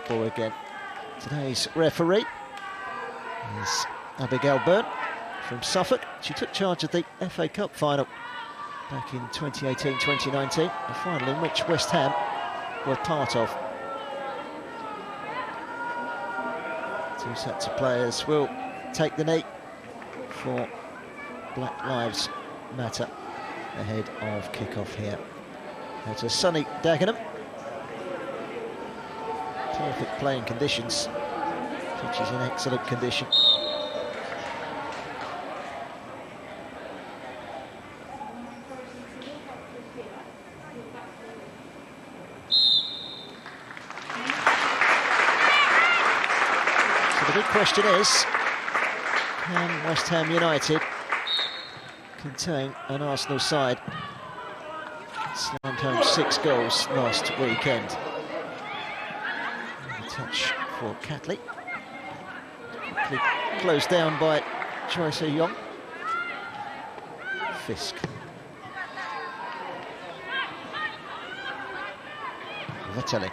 football again. Today's referee is Abigail Byrne from Suffolk. She took charge of the FA Cup final back in 2018-2019, a final in which West Ham were part of. Two sets of players will take the knee for Black Lives Matter ahead of kick-off here. It's a sunny Dagenham. Perfect playing conditions. Pitch is in excellent condition. So the big question is, can West Ham United contain an Arsenal side that slammed home 6 goals last weekend? And a touch for Catley. Quickly closed down by Choi Se-yong. Fisk. Vettelli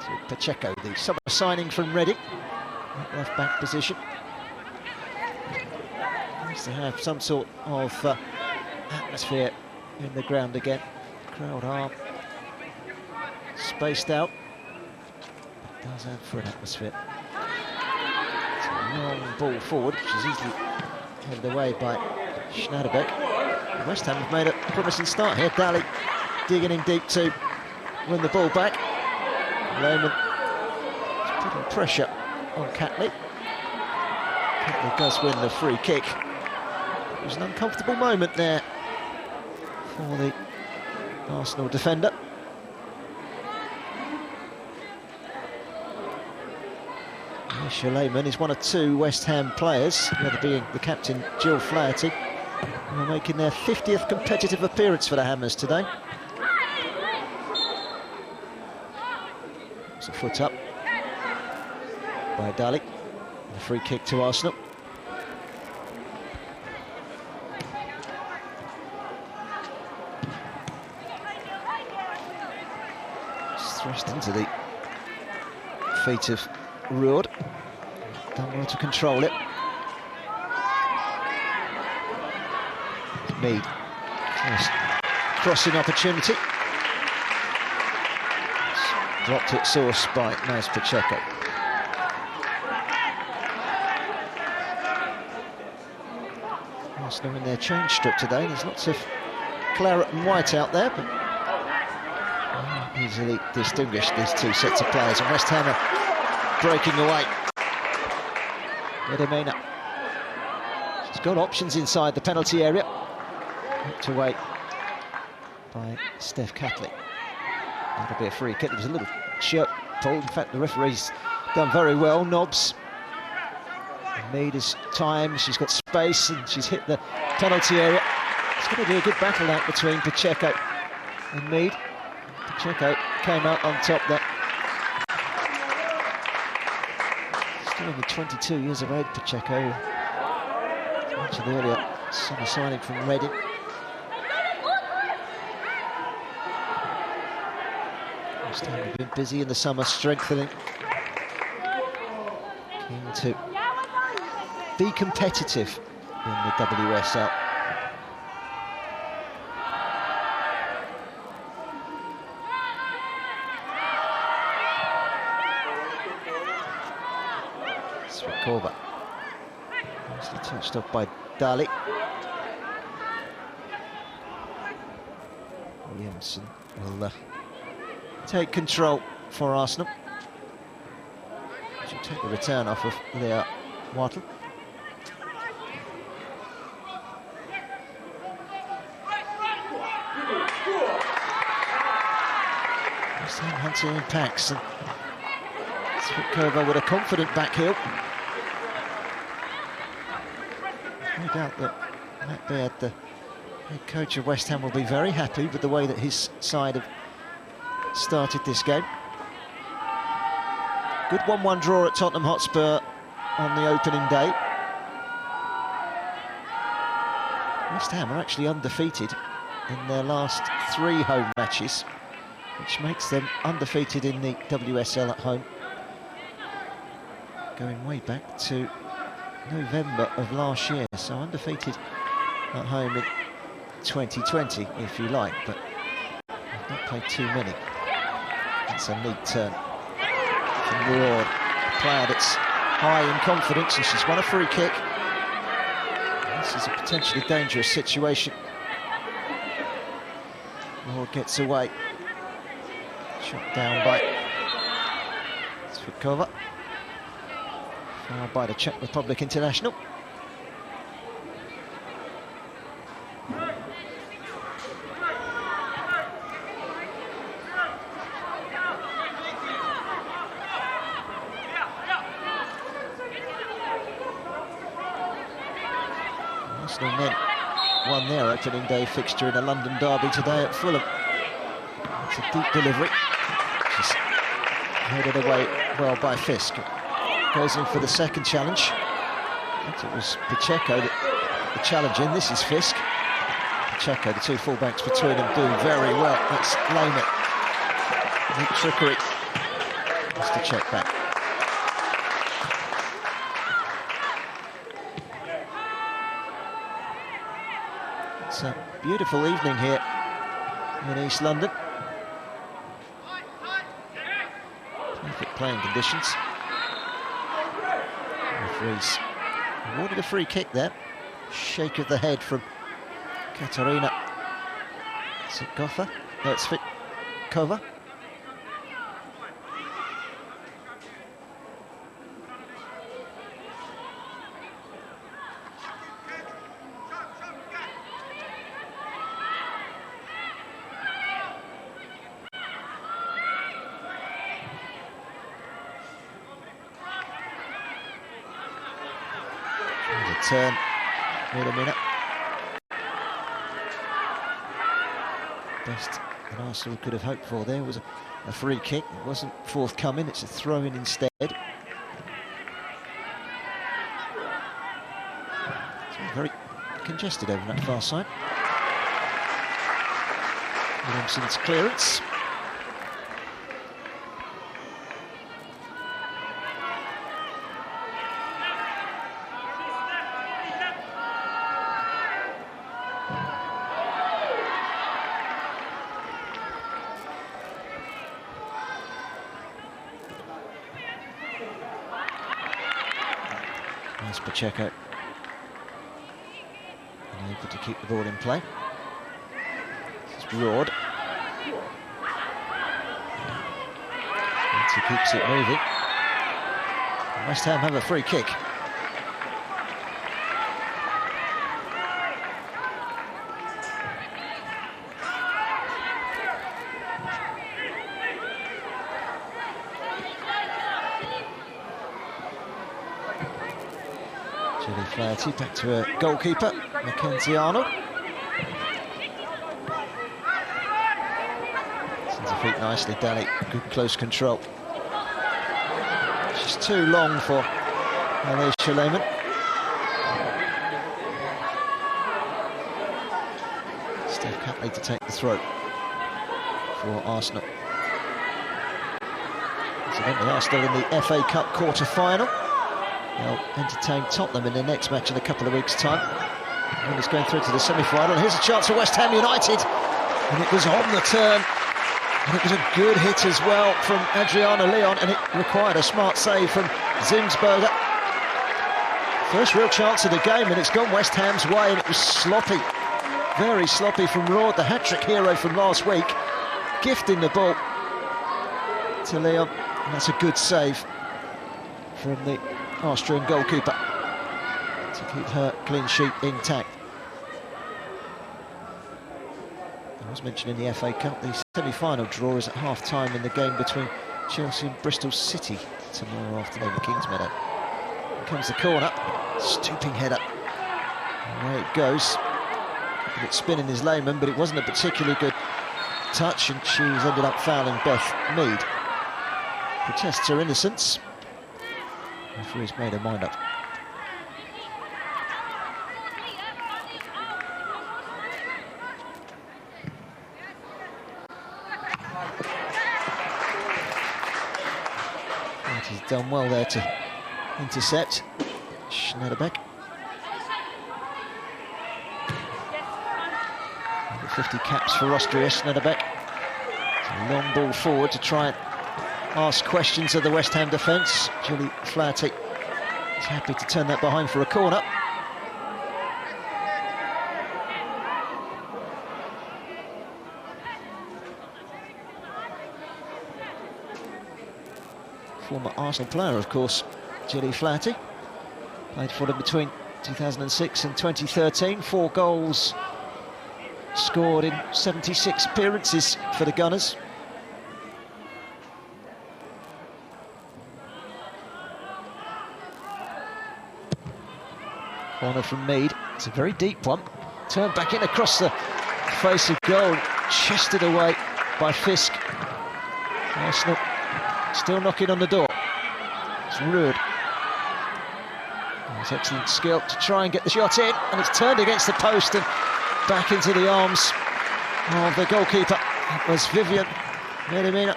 to Pacheco, the summer signing from Reading, at left-back position. Nice to have some sort of atmosphere in the ground again. The crowd are spaced out. It does add for an atmosphere. It's a long ball forward, which is easily headed away by Schneiderbeck. West Ham have made a promising start here. Daly digging in deep to win the ball back. Lehman is putting pressure on Catley. Catley does win the free kick. It was an uncomfortable moment there for the Arsenal defender. Alicia Lehman is one of 2 West Ham players, the other being the captain Jill Flaherty, who are making their 50th competitive appearance for the Hammers today. It's a foot up by Daly. A free kick to Arsenal. It's thrust into the feet of Roord. Done well to control it. Mead. Nice crossing opportunity. Dropped at source by Naz Pacheco. Arsenal in their change strip today. There's lots of claret and white out there, but easily distinguished these 2 sets of players. And West Ham are breaking away. Miedema. She's got options inside the penalty area. Knocked away by Steph Catley. That'll be a free kick. There was a little shirt pull. In fact, the referee's done very well. Nobbs. Mead has time. She's got space and she's hit the penalty area. It's going to be a good battle out between Pacheco and Mead. Pacheco came out on top there. Still only 22 years of age, Pacheco. As mentioned earlier, summer signing from Reading. West Ham have been busy in the summer strengthening. Keen to be competitive in the WSL. Svikova. Nicely touched off by Daly. Williamson will take control for Arsenal. She'll take the return off of Leah Wattle. West Ham hunting in packs, and Svikova with a confident back heel. No doubt that Matt Baird, the head coach of West Ham, will be very happy with the way that his side have started this game. Good 1-1 draw at Tottenham Hotspur on the opening day. West Ham are actually undefeated in their last 3 home matches, which makes them undefeated in the WSL at home going way back to November of last year, so undefeated at home in 2020, if you like, but I've not played too many. It's a neat turn from Roord, a player that's high in confidence, and she's won a free kick. This is a potentially dangerous situation. Roord gets away. Shot down by Svitkova. Fouled by the Czech Republic international. Arsenal men won their opening day fixture in a London derby today at Fulham. It's a deep delivery. Just headed away well by Fisk. Goes in for the second challenge. I think it was Pacheco that the challenge in. This is Fisk. Pacheco, the two fullbacks between them, doing very well. That's Lehmann. Neat trickery. Just to check back. It's a beautiful evening here in East London. Perfect playing conditions. Referees awarded a free kick there. Shake of the head from Katarina Svitkova. No, it's Svitkova. Turn, Miedema. Best that Arsenal could have hoped for there was a free kick. It wasn't forthcoming, it's a throw-in instead. It's very congested over that far side. Williamson's clearance. Nice Pacheco. And able to keep the ball in play. This is Roord. And he keeps it moving. And West Ham have a free kick. Flaherty back to a goalkeeper, Mackenzie Arnold. Sends her feet nicely, Daly, good close control. She's too long for Alicia Lehmann. Steph Catley to take the throw for Arsenal. Incidentally, Arsenal in the FA Cup quarter-final. They'll entertain Tottenham in their next match in a couple of weeks' time. And it's going through to the semi-final. Here's a chance for West Ham United. And it was on the turn. And it was a good hit as well from Adriana Leon. And it required a smart save from Zimsberger. First real chance of the game, and it's gone West Ham's way. And it was sloppy. Very sloppy from Roord, the hat-trick hero from last week. Gifting the ball to Leon. And that's a good save from the Austrian goalkeeper to keep her clean sheet intact. I was mentioning the FA Cup, the semi-final draw is at half-time in the game between Chelsea and Bristol City tomorrow afternoon at Kingsmeadow. Here comes the corner, stooping header. Away it goes. And it's spinning his Lehmann, but it wasn't a particularly good touch, and she's ended up fouling Beth Mead. Protests her innocence. Referee's made her mind up. He's done well there to intercept. Schneiderbeck. 50 caps for Austria, Schneiderbeck. A long ball forward to try and ask questions of the West Ham defence. Julie Flaherty is happy to turn that behind for a corner. Former Arsenal player, of course, Julie Flaherty. Played for them between 2006 and 2013. 4 goals scored in 76 appearances for the Gunners. Corner from Mead. It's a very deep one. Turned back in across the face of goal. Chested away by Fisk. Arsenal still knocking on the door. It's Roord. There's excellent skill to try and get the shot in, and it's turned against the post and back into the arms of the goalkeeper. It was Vivian Miedema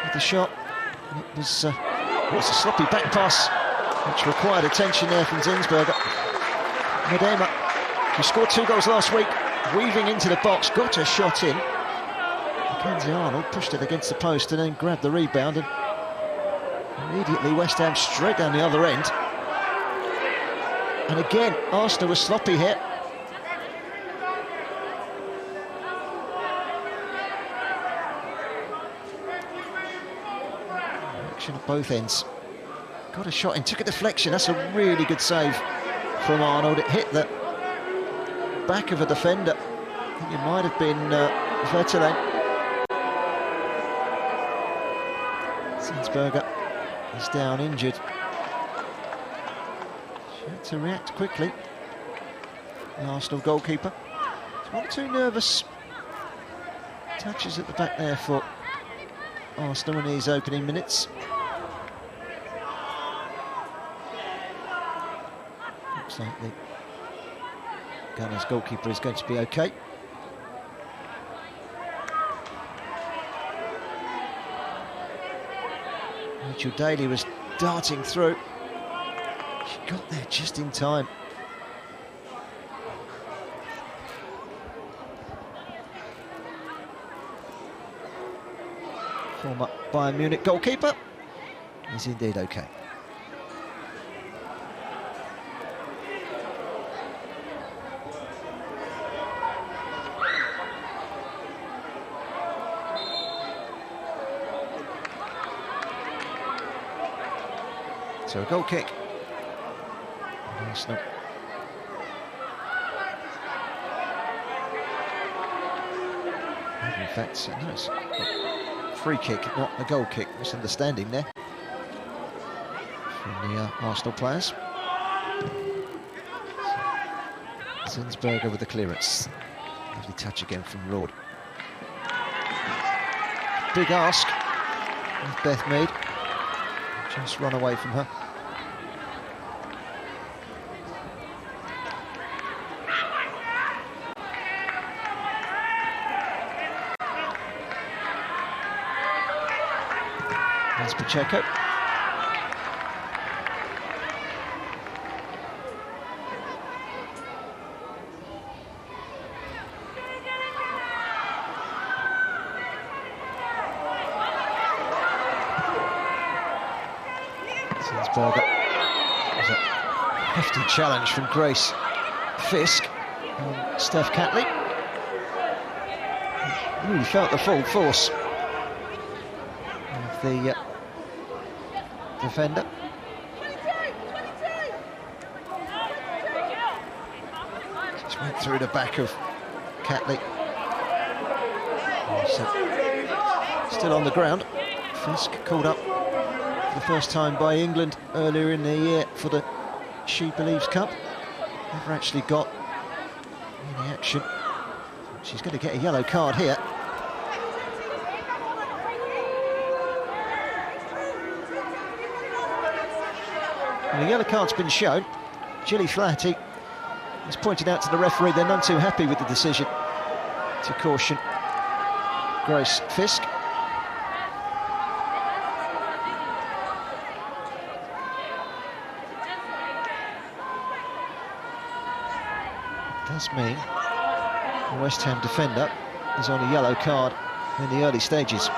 with the shot. And it was a sloppy back pass, which required attention there from Zinsberger. Miedema, who scored 2 goals last week, weaving into the box, got a shot in. Mackenzie Arnold pushed it against the post and then grabbed the rebound, and immediately West Ham straight down the other end. And again, Arsenal was sloppy here. Action at both ends. Got a shot in, took a deflection. That's a really good save from Arnold. It hit the back of a defender. I think it might have been Vertelen. Zinsberger is down injured. She had to react quickly. The Arsenal goalkeeper. It's 1 or 2 nervous touches at the back there for Arsenal in these opening minutes. Looks like the Gunners goalkeeper is going to be okay. Rachel Daly was darting through. She got there just in time. Former Bayern Munich goalkeeper is indeed okay. So a goal kick. Arsenal. In fact, no, it's a free kick, not a goal kick. Misunderstanding there from the Arsenal players. Zinsberger with the clearance. Lovely touch again from Roord. Big ask of Beth Mead. Just run away from her. There's Pacheco. Zinsberger. There's a hefty challenge from Grace Fisk on Steph Catley. Really felt the full force of the defender. Just went through the back of Catley. Still on the ground. Fisk called up for the first time by England earlier in the year for the She Believes Cup. Never actually got any action. She's going to get a yellow card here. And the yellow card's been shown. Julie Flaherty has pointed out to the referee they're none too happy with the decision to caution Grace Fisk. does mean the West Ham defender is on a yellow card in the early stages.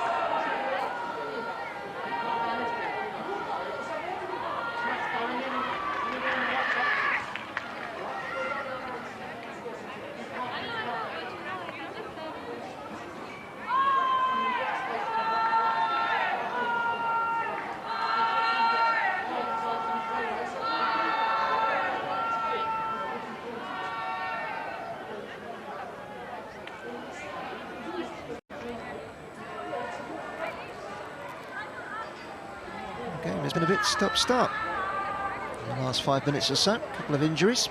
Game has been a bit stop-start in the last 5 minutes or so. A couple of injuries.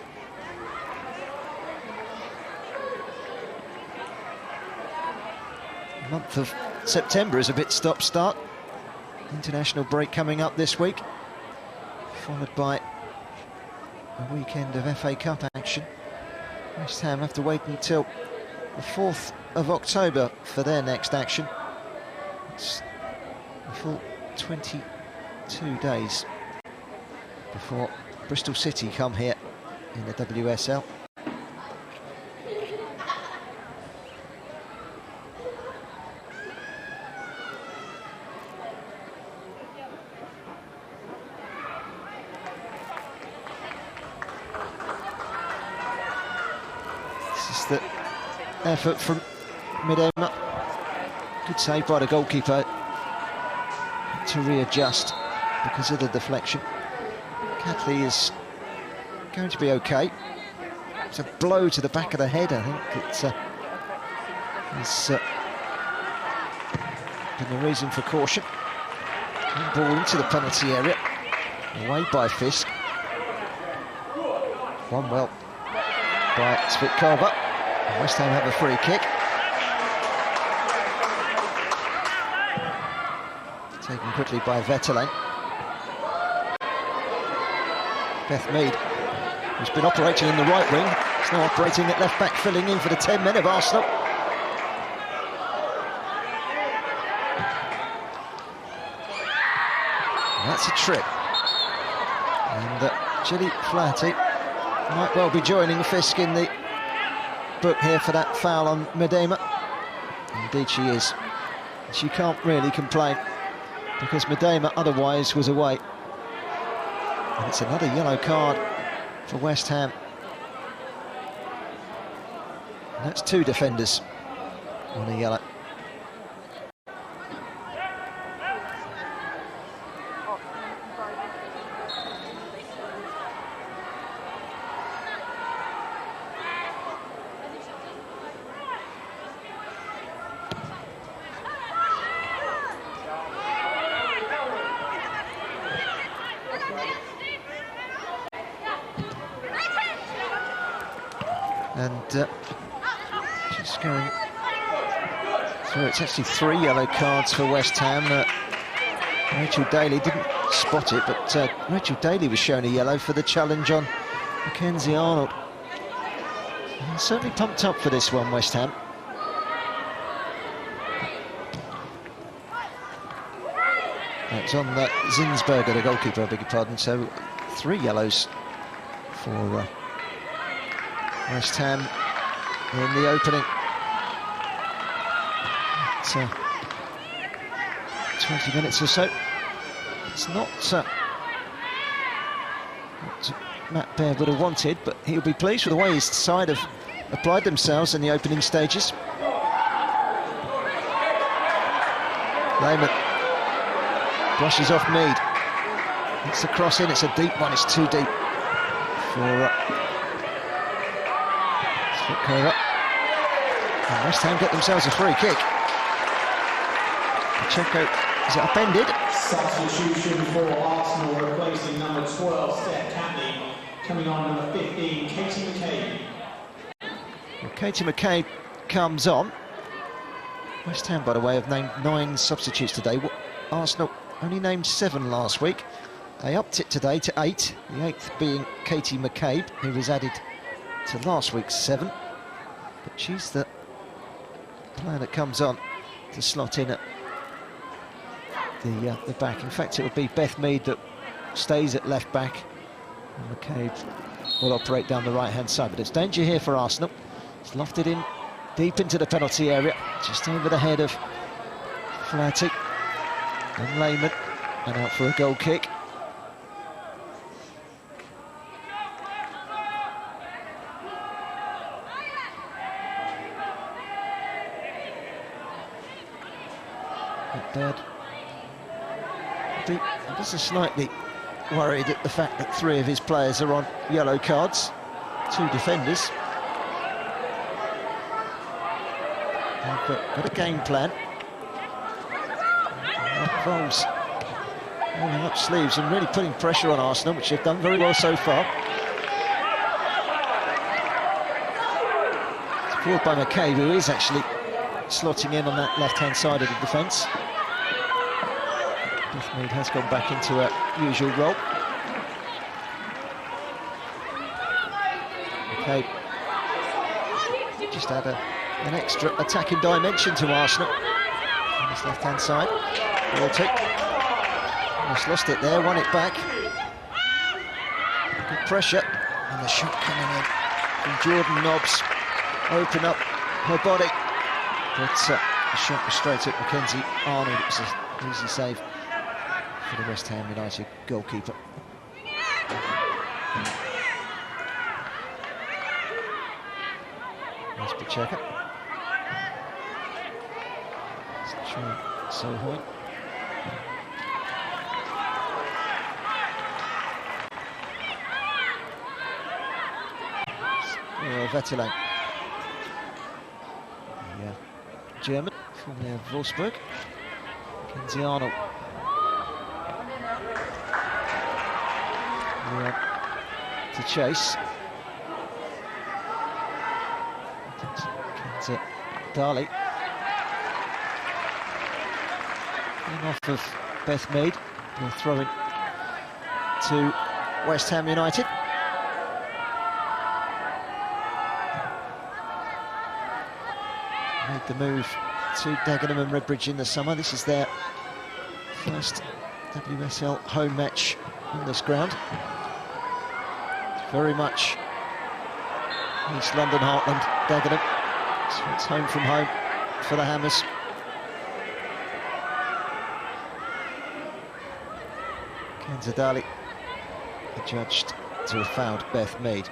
The month of September is a bit stop-start. International break coming up this week, followed by a weekend of FA Cup action. West Ham have to wait until the 4th of October for their next action. It's a full 22 days before Bristol City come here in the WSL. This is the effort from Miedema. Good save by the goalkeeper to readjust because of the deflection. Catley is going to be okay. It's a blow to the back of the head, I think. It's been the reason for caution. And ball into the penalty area, away by Fisk. One well by Spitkova. West Ham have a free kick. Taken quickly by Vetterlane. Beth Mead, who's been operating in the right wing, is now operating at left back, filling in for the 10 men of Arsenal. And that's a trip. And Gilly Flaherty might well be joining Fisk in the book here for that foul on Miedema. Indeed she is. She can't really complain, because Miedema otherwise was away. And it's another yellow card for West Ham. And that's 2 defenders on a yellow. And just going through, it's actually 3 yellow cards for West Ham. Rachel Daly didn't spot it, but Rachel Daly was shown a yellow for the challenge on Mackenzie Arnold. And certainly pumped up for this one, West Ham. That's on Zinsberger, the goalkeeper, I beg your pardon. So 3 yellows for West Ham in the opening. It's 20 minutes or so. It's not what Matt Baird would have wanted, but he'll be pleased with the way his side have applied themselves in the opening stages. Lehman brushes off Mead. It's the cross in, it's a deep one, it's too deep for Spitkova. And West Ham get themselves a free kick. Pacheco is upended. Substitution for Arsenal, replacing number 12, Steph Catley, coming on number 15, Katie McCabe. Well, Katie McCabe comes on. West Ham, by the way, have named 9 substitutes today. Arsenal only named 7 last week. They upped it today to 8, the 8th being Katie McCabe, who was added to last week's 7. But she's the player that comes on to slot in at the back. In fact, it would be Beth Mead that stays at left back, and McCabe will operate down the right-hand side. But it's danger here for Arsenal. It's lofted in deep into the penalty area, just over the head of Flaherty and Lehmann, and out for a goal kick. But I'm just slightly worried at the fact that 3 of his players are on yellow cards, 2 defenders. They've got a game plan. That involves rolling up sleeves and really putting pressure on Arsenal, which they've done very well so far. It's pulled by McCabe, who is actually slotting in on that left-hand side of the defence. Beth Mead has gone back into her usual role. McCabe just add an extra attacking dimension to Arsenal on this left-hand side. Baltic almost lost it there, won it back. Good pressure, and the shot coming in from Jordan Nobbs. Open up her body, but the shot was straight at Mackenzie Arnold. It was an easy save for the West Ham United goalkeeper. Nice Pacheco. Sohoy. Vettelin. Yeah, German from Wolfsburg. Mackenzie Arnold. To chase. Dali. Off of Beth Mead. They'll throw it to West Ham United. Made the move to Dagenham and Redbridge in the summer. This is their first WSL home match on this ground. It's very much East London heartland, Dagenham. So it's home from home for the Hammers. Kenzadali adjudged to have fouled Beth Mead.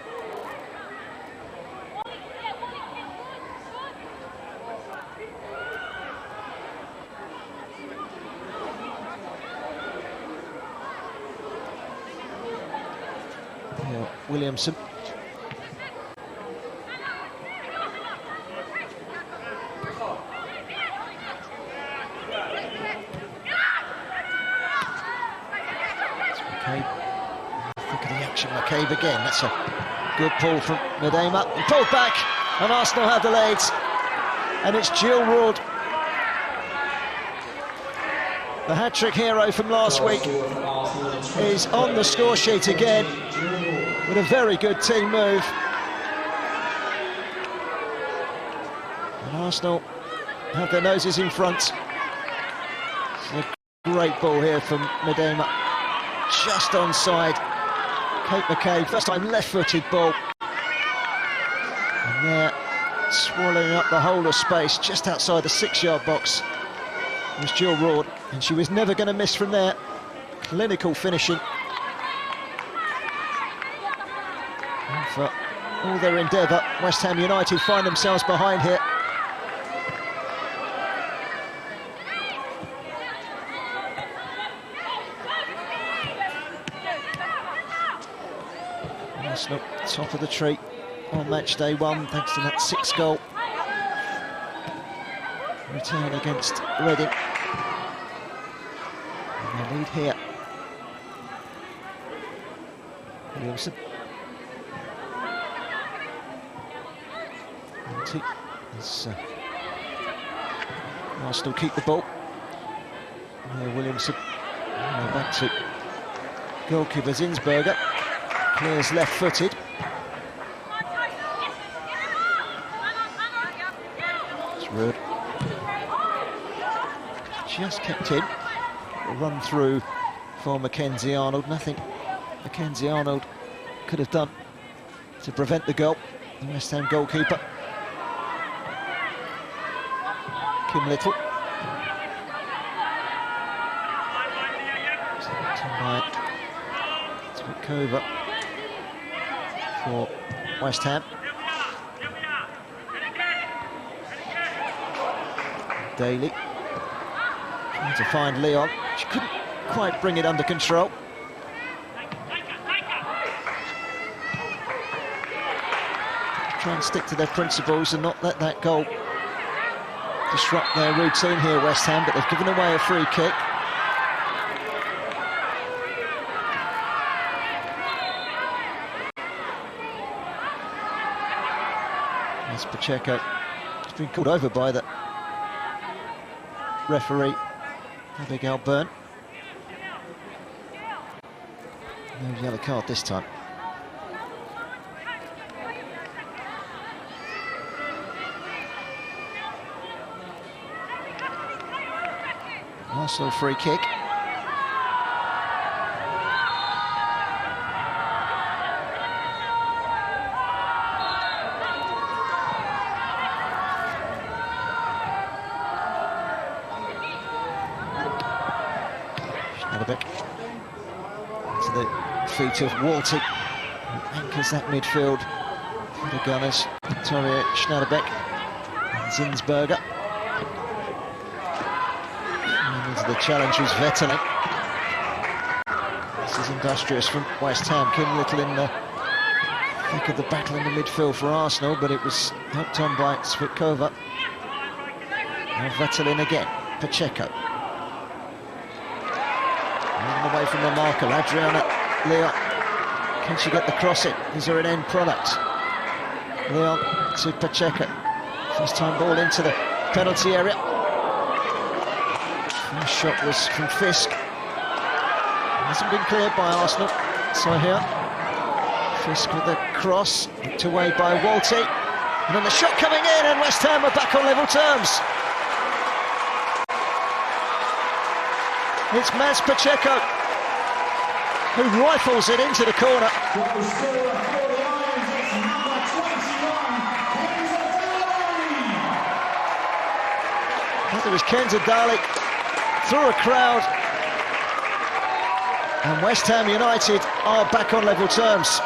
Yeah, Williamson. Look at the action, McCabe again. That's a good pull from Miedema. And pulled back, and Arsenal have the leads. And it's Jill Roord, the hat-trick hero from last week, is on the score sheet again with a very good team move. And Arsenal have their noses in front. It's a great ball here from Miedema. Just onside. Kate McCabe, first time left-footed ball. And there, swallowing up the whole of space, just outside the 6-yard box, was Jill Roord, and she was never going to miss from there. Clinical finishing. And for all their endeavour, West Ham United find themselves behind here. Arsenal top of the tree on match day 1 thanks to that 6-goal return against Reading. And they lead here. Williamson. Arsenal keep the ball. Williamson back to goalkeeper Zinsberger. Clears left-footed. It's Roord. Just kept in. A run through for Mackenzie Arnold. Nothing Mackenzie Arnold could have done to prevent the goal. The West Ham goalkeeper, Kim Little. By Zwitkova for West Ham. Daly trying to find Leon. She couldn't quite bring it under control. Try and stick to their principles and not let that goal disrupt their routine here, West Ham, but they've given away a free kick. As Pacheco has been called over by the referee, Abigail Byrne. No yellow card this time. Arsenal free kick. Schneiderbeck to the feet of Walty, who anchors that midfield for the Gunners. Victoria Schneiderbeck and Zinsberger. The challenge was Vetterling. This is industrious from West Ham. Kim Little in the thick of the battle in the midfield for Arsenal, but it was helped on by Zwitkova. Now Vetterling again. Pacheco. Moving away from the marker. Adriana Leon. Can she get the cross in? Is there an end product? Leon to Pacheco. First time ball into the penalty area. The shot was from Fisk. Hasn't been cleared by Arsenal. So here, Fisk with the cross, knocked away by Walty. And then the shot coming in, and West Ham are back on level terms. It's Maz Pacheco who rifles it into the corner. It was Kenza Daly through a crowd, and West Ham United are back on level terms.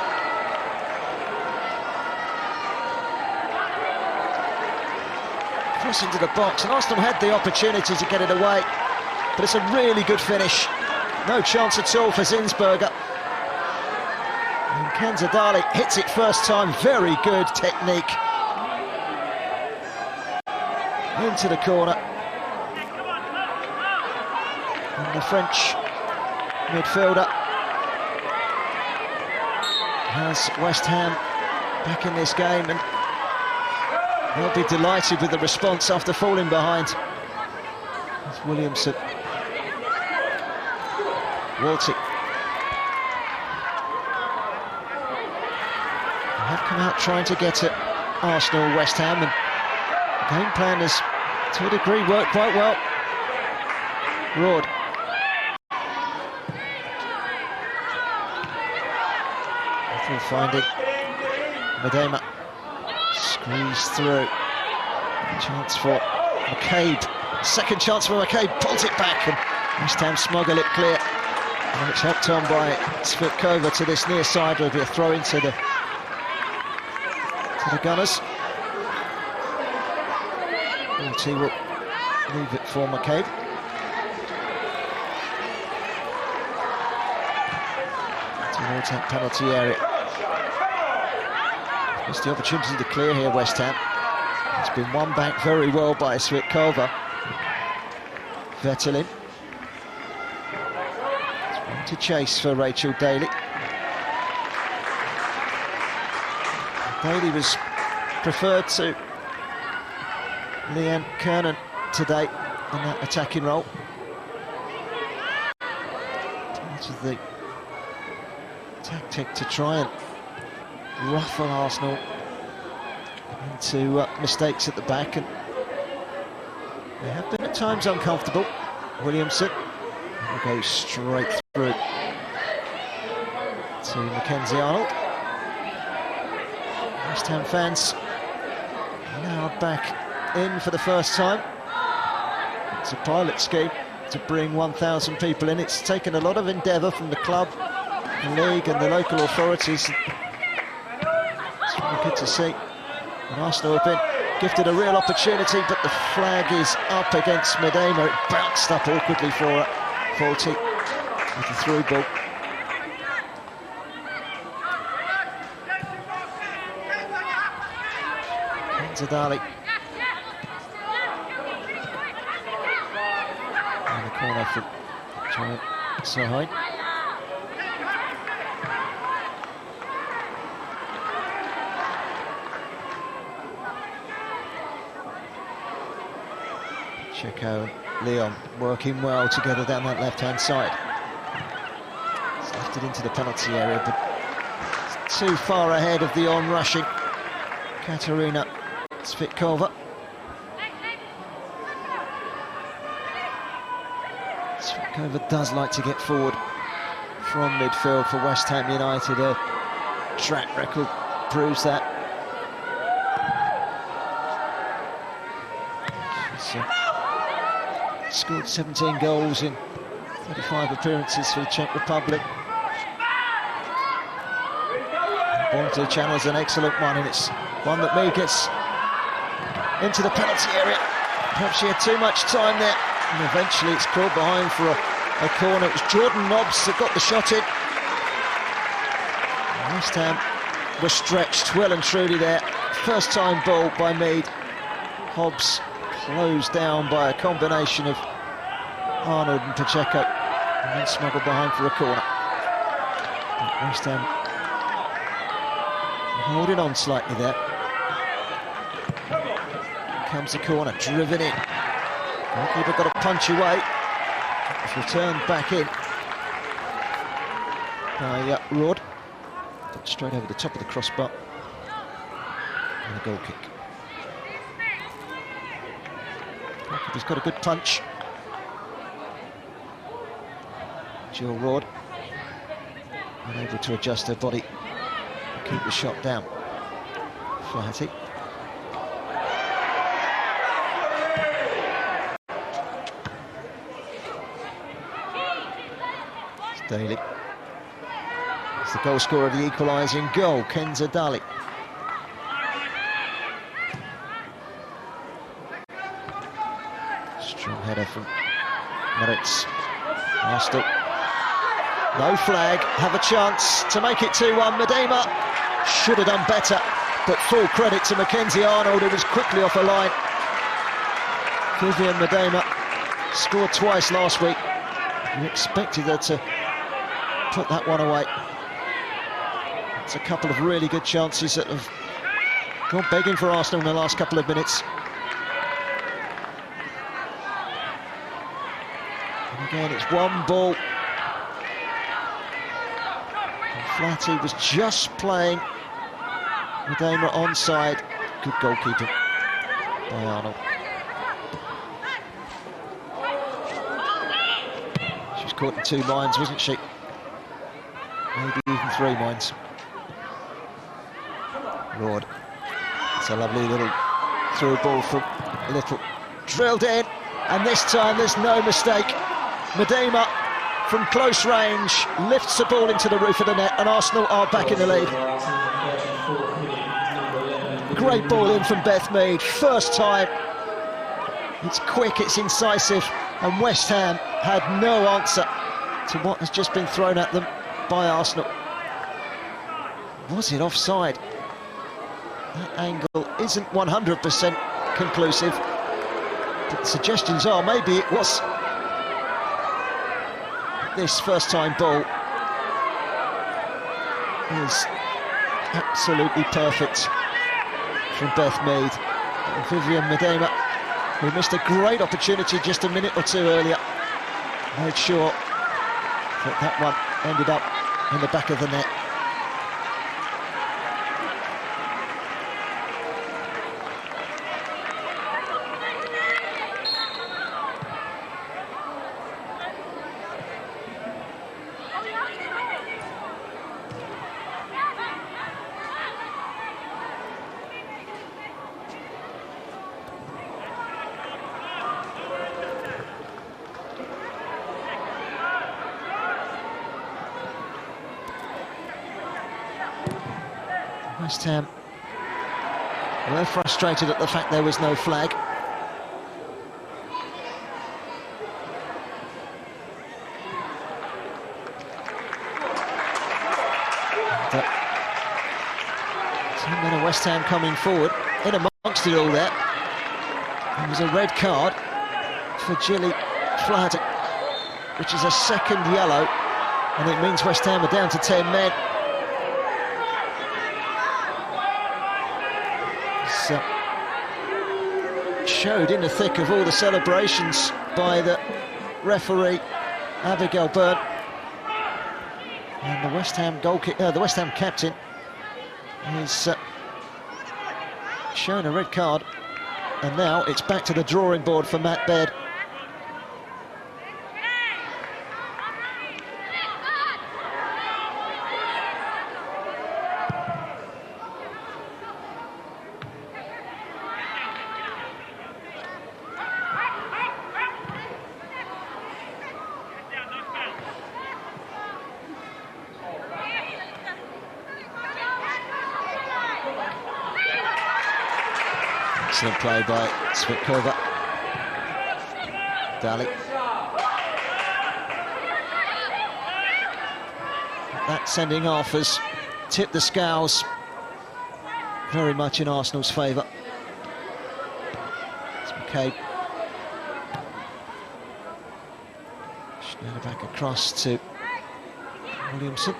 Cross into the box, and Arsenal had the opportunity to get it away, but it's a really good finish. No chance at all for Zinsberger. And Kenza Daly hits it first time, very good technique. Into the corner. And the French midfielder has West Ham back in this game, and they'll be delighted with the response after falling behind. It's Williamson. Walty. They have come out trying to get at Arsenal, West Ham, and the game plan has, to a degree, worked quite well. Roord. Finding Miedema, squeeze through. Chance for McCabe. Second chance for McCabe. Pulls it back, and West Ham smuggle it clear. And it's helped on by Zwitkova to this near side. Will be a throw into the Gunners. Walty will leave it for McCabe. Towards that penalty area. It's the opportunity to clear here, West Ham. It's been won back very well by Zwitkova. Vetterling. It's one to chase for Rachel Daly. Daly was preferred to Leanne Kernan today in that attacking role. Part of the tactic to try and ruffle Arsenal into mistakes at the back, and they have been at times uncomfortable. Williamson will go straight through to Mackenzie Arnold. West Ham fans now back in for the first time. It's a pilot scheme to bring 1,000 people in. It's taken a lot of endeavour from the club, the league and the local authorities. It's really good to see. And Arsenal have been gifted a real opportunity, but the flag is up against Miedema. It bounced up awkwardly for Faulty with the through ball. Zadali. And the corner for Giant Sahai. Checo and Leon working well together down that left-hand side. It's left it into the penalty area, but it's too far ahead of the on-rushing Katarina Cvitkova. Cvitkova does like to get forward from midfield for West Ham United. Her track record proves that. She's scored 17 goals in 35 appearances for the Czech Republic. Ball to the channel is an excellent one, and it's one that Mead gets into the penalty area. Perhaps she had too much time there, and eventually it's called behind for a corner. It was Jordan Nobbs that got the shot in. And West Ham were stretched well and truly there. First time ball by Mead. Hobbs closed down by a combination of Arnold and Pacheco, and then smuggled behind for a corner. But West Ham holding on slightly there. Comes the corner, driven in. Goalkeeper got to punch away. It's returned back in by Roord. Straight over the top of the crossbar. And a goal kick. Goalkeeper's got a good punch. Jill Roord unable to adjust her body and keep the shot down. Flaherty. Daly. It's the goal scorer of the equalising goal, Ken Zadali. Strong header from Moritz. Arsenal. No flag, have a chance to make it 2-1. Miedema should have done better, but full credit to Mackenzie Arnold, who was quickly off a line. Vivian Miedema scored twice last week. You expected her to put that one away. It's a couple of really good chances that have gone begging for Arsenal in the last couple of minutes. And again, it's one ball. And Flatty was just playing Miedema onside. Good goalkeeping by Arnold. She was caught in 2 lines, wasn't she? Maybe even 3 lines. Roord. It's a lovely little through ball from Little. Drilled in, and this time there's no mistake. Miedema from close range lifts the ball into the roof of the net, and Arsenal are back in the lead. Great ball in from Beth Mead, first time. It's quick, it's incisive, and West Ham had no answer to what has just been thrown at them by Arsenal. Was it offside? That angle isn't 100% conclusive, but the suggestions are maybe it was. This first time ball is absolutely perfect from Beth Mead. And Vivian Miedema, who missed a great opportunity just a minute or 2 earlier, made sure that that one ended up in the back of the net. West Ham were frustrated at the fact there was no flag. But 10 men of West Ham coming forward. In amongst it all there, there was a red card for Gilly Flaherty, which is a second yellow, and it means West Ham are down to 10 men. So, showed in the thick of all the celebrations by the referee, Abigail Byrne, and the West Ham the West Ham captain is shown a red card, and now it's back to the drawing board for Matt Baird. Excellent play by Svitkova. Daly. That sending off has tipped the scales very much in Arsenal's favour. It's McCabe. Schneider back across to Williamson.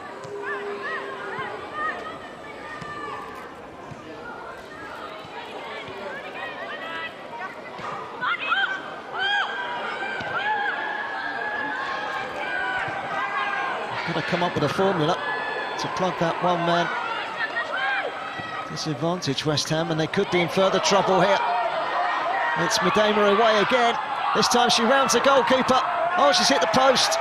Got to come up with a formula to plug that one-man disadvantage, West Ham, and they could be in further trouble here. It's Miedema away again. This time she rounds the goalkeeper. Oh, she's hit the post.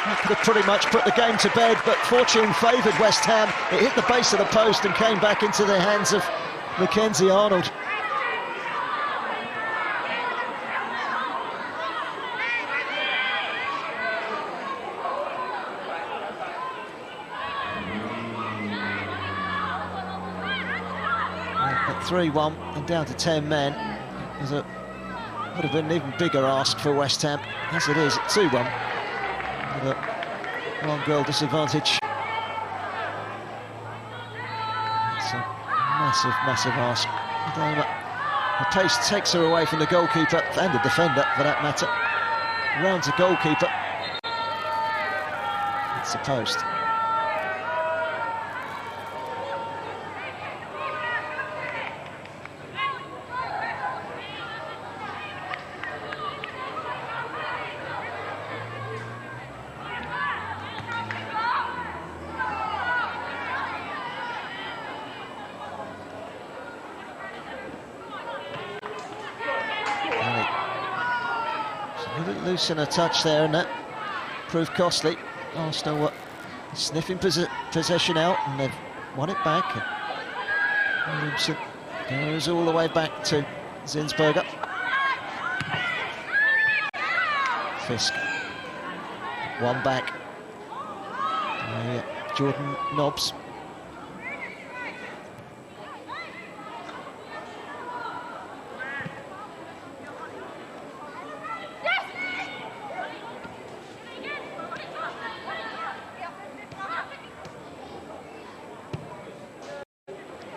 That could have pretty much put the game to bed, but fortune favoured West Ham. It hit the base of the post and came back into the hands of Mackenzie Arnold. At 3-1 and down to 10 men, would have been an even bigger ask for West Ham. As it is, at 2-1, with a one-goal disadvantage. It's a massive, massive ask. The pace takes her away from the goalkeeper, and the defender for that matter. Rounds the goalkeeper. It's the post. Loose in a touch there, and that proved costly. Arsenal were sniffing possession out, and they've won it back. And Williamson goes all the way back to Zinsberger. Fisk, one back. Jordan Nobbs.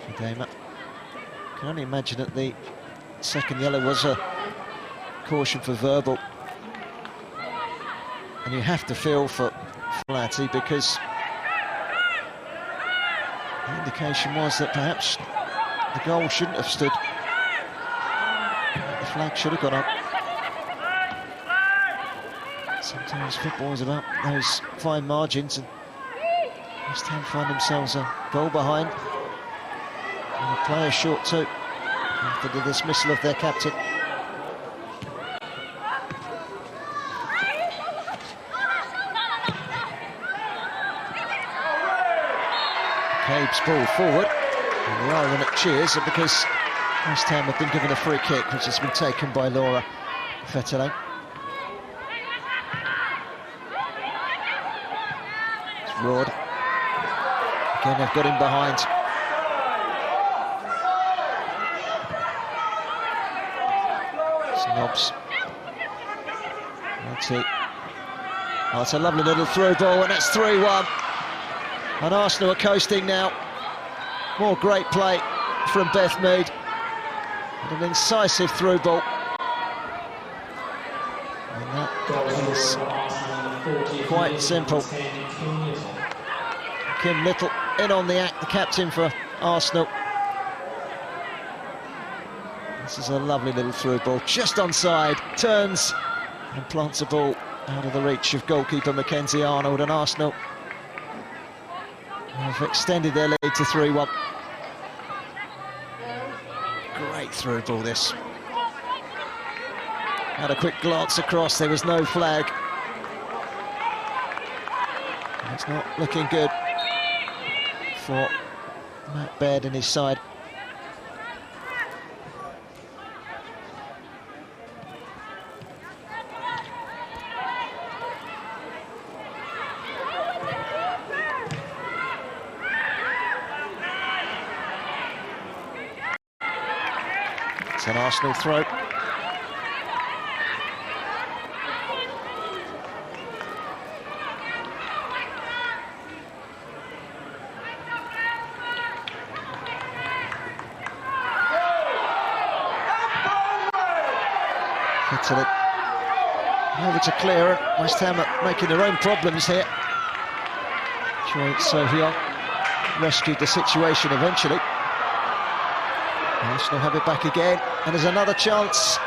Miedema. Can only imagine that the second yellow was a caution for verbal, and you have to feel for Flaherty, because the indication was that perhaps the goal shouldn't have stood. The flag should have gone up. Sometimes football is about those fine margins, and West Ham find themselves a goal behind. And a player short too, after the dismissal of their captain. Cabe's ball forward, and the ironic cheers are because West Ham have been given a free kick, which has been taken by Laura Fetele. It's Roord. Again, they've got him behind. It's Nobbs. That's it. Oh, it's a lovely little through ball, and it's 3-1. And Arsenal are coasting now. More great play from Beth Mead. And an incisive through ball. And that is quite simple. Kim Little in on the act, the captain for Arsenal. This is a lovely little through ball, just onside, turns and plants a ball out of the reach of goalkeeper Mackenzie Arnold, and Arsenal have extended their lead to 3-1. Great through ball this. Had a quick glance across, there was no flag. It's not looking good for Matt Baird and his side. It's an Arsenal throw. Italy over to clear it. West Ham are making their own problems here. So rescued the situation eventually. Arsenal have it back again, and there's another chance.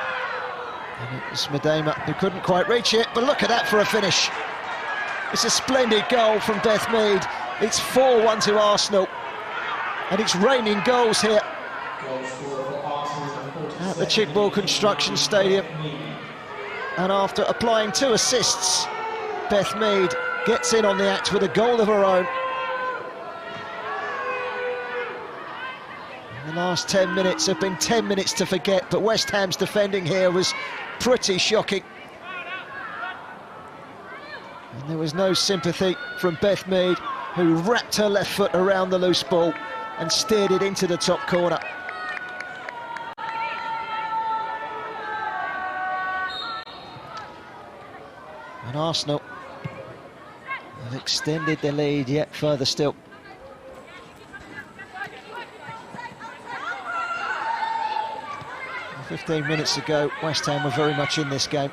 And it was Miedema who couldn't quite reach it, but look at that for a finish. It's a splendid goal from Beth Mead. It's 4-1 to Arsenal, and it's raining goals here at the Chigwell Construction Stadium. And after applying 2 assists, Beth Mead gets in on the act with a goal of her own. The last 10 minutes have been 10 minutes to forget, but West Ham's defending here was pretty shocking. And there was no sympathy from Beth Mead, who wrapped her left foot around the loose ball and steered it into the top corner. And Arsenal have extended their lead yet further still. Well, 15 minutes ago, West Ham were very much in this game.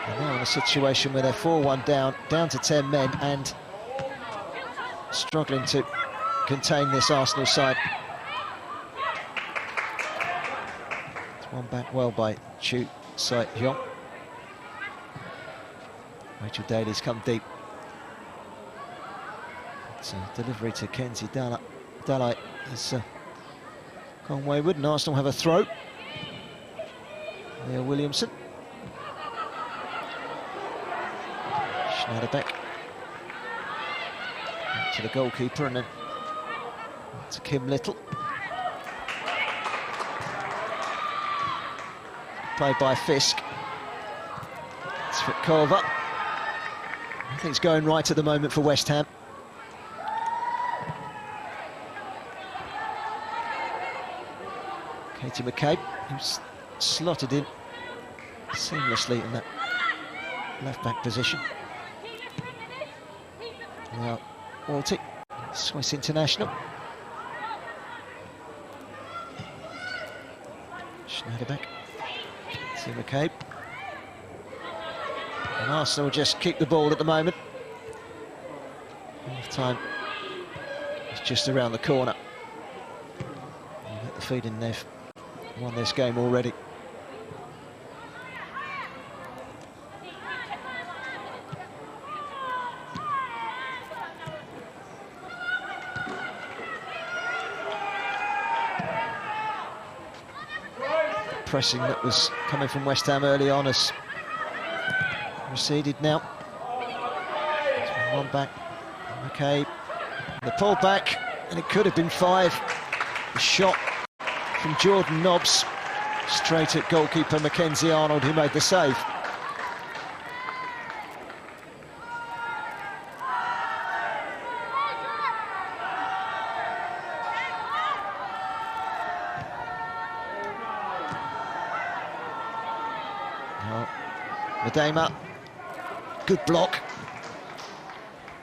And now in a situation where they're 4-1 down to 10 men, and struggling to contain this Arsenal side. It's won back well by Chu Sai-yong. Rachel Daly's come deep. It's a delivery to Kenzie Dalai has gone wayward, and Arsenal have a throw. There, Williamson. Schneiderbeck. Back to the goalkeeper, and then to Kim Little. Played by Fisk. It's Fitkova. I think it's going right at the moment for West Ham. Katie McCabe, who's slotted in seamlessly in that left-back position. Now, Walty, Swiss international. Schneiderbeck, see McCabe. And Arsenal just kick the ball at the moment. Half time is just around the corner. And let the feed in, they've won this game already. The pressing that was coming from West Ham early on has receded now. One back, McCabe, the pull back, and it could have been 5. The shot from Jordan Nobbs straight at goalkeeper Mackenzie Arnold, who made the save. Miedema. Good block.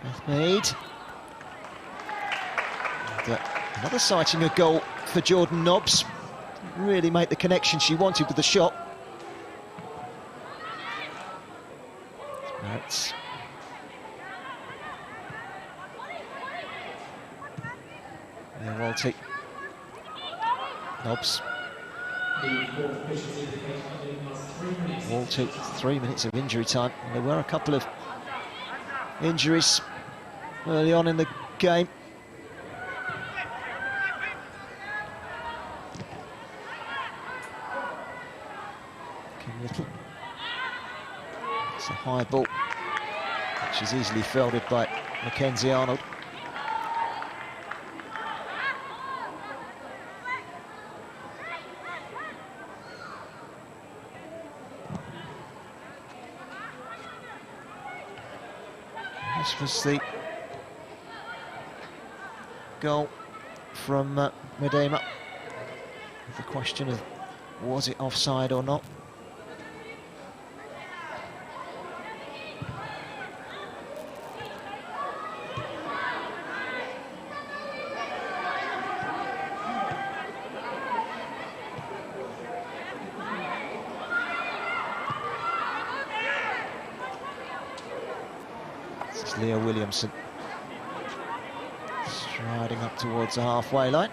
Beth Mead. And, another sighting a goal for Jordan Nobbs. Didn't really make the connection she wanted with the shot. That's Walty. Nobbs. Walty, 3 minutes of injury time. And there were a couple of injuries early on in the game. Little. It's a high ball, which is easily fielded by Mackenzie Arnold. This was the goal from Miedema. The question of was it offside or not? Williamson striding up towards the halfway line.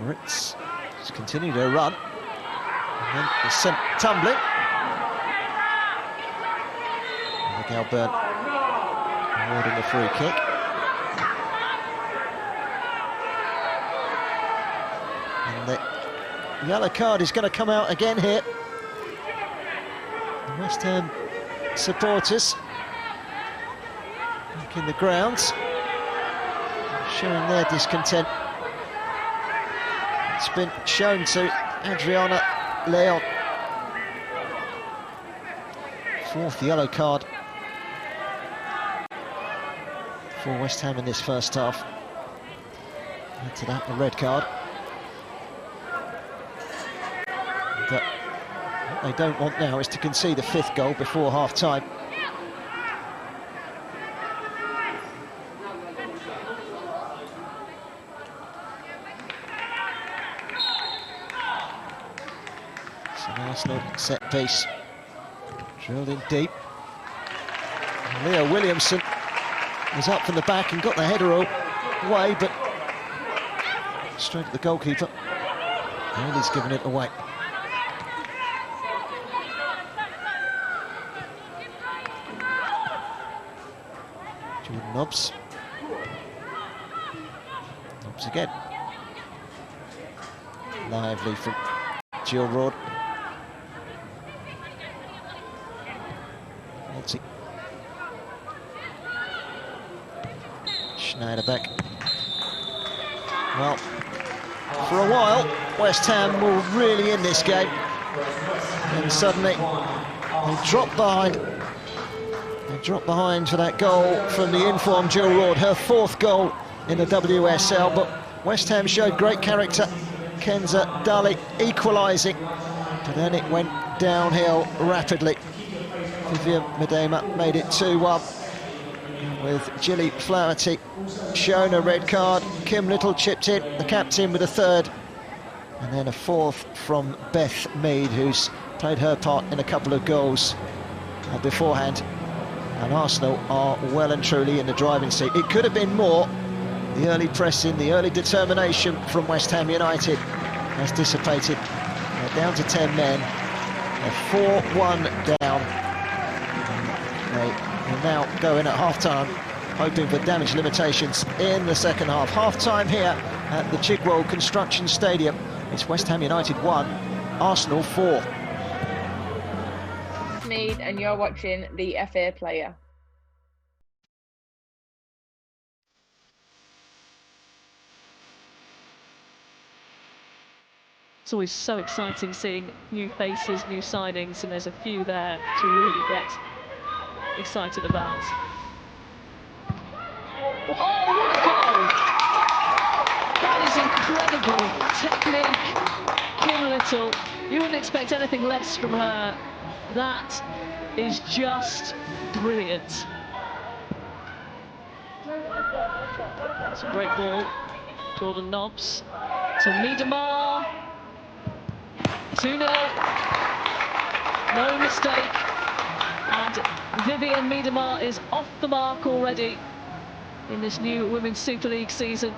Moritz just continued her run, and then was sent tumbling. Miguel Byrne awarding a free kick. And the yellow card is going to come out again here. The West Ham supporters in the grounds, showing their discontent. It's been shown to Adriana Leon. Fourth yellow card for West Ham in this first half. Add to that, a red card. But what they don't want now is to concede a fifth goal before half-time. Arsenal set piece, drilled in deep. Leo Williamson was up from the back and got the header away, but straight at the goalkeeper, and he's given it away. Jordan Nobbs. Nobbs again. Lively from Jill Roord. Schneiderbeck. Well, for a while, West Ham were really in this game, and suddenly they dropped behind. They dropped behind for that goal from the informed Jill Roord, her fourth goal in the WSL. But West Ham showed great character. Kenza Dali equalising, but then it went downhill rapidly. Vivian Miedema made it 2-1, with Gilly Flaherty shown a red card. Kim Little chipped in, the captain, with a third, and then a fourth from Beth Mead, who's played her part in a couple of goals beforehand. And Arsenal are well and truly in the driving seat. It could have been more. The early pressing, the early determination from West Ham United has dissipated. They're down to 10 men. They're 4-1 down. They will now go in at half-time, hoping for damage limitations in the second half. Half-time here at the Chigwell Construction Stadium. It's West Ham United 1, Arsenal 4. Mead, and you're watching the FA Player. It's always so exciting seeing new faces, new signings, and there's a few there to really get excited about. Oh, what a goal! That is incredible technique. Kim Little, you wouldn't expect anything less from her. That is just brilliant. It's a great ball. Jordan Nobbs to Miedema. 2-0. No mistake. And Vivianne Miedema is off the mark already in this new Women's Super League season.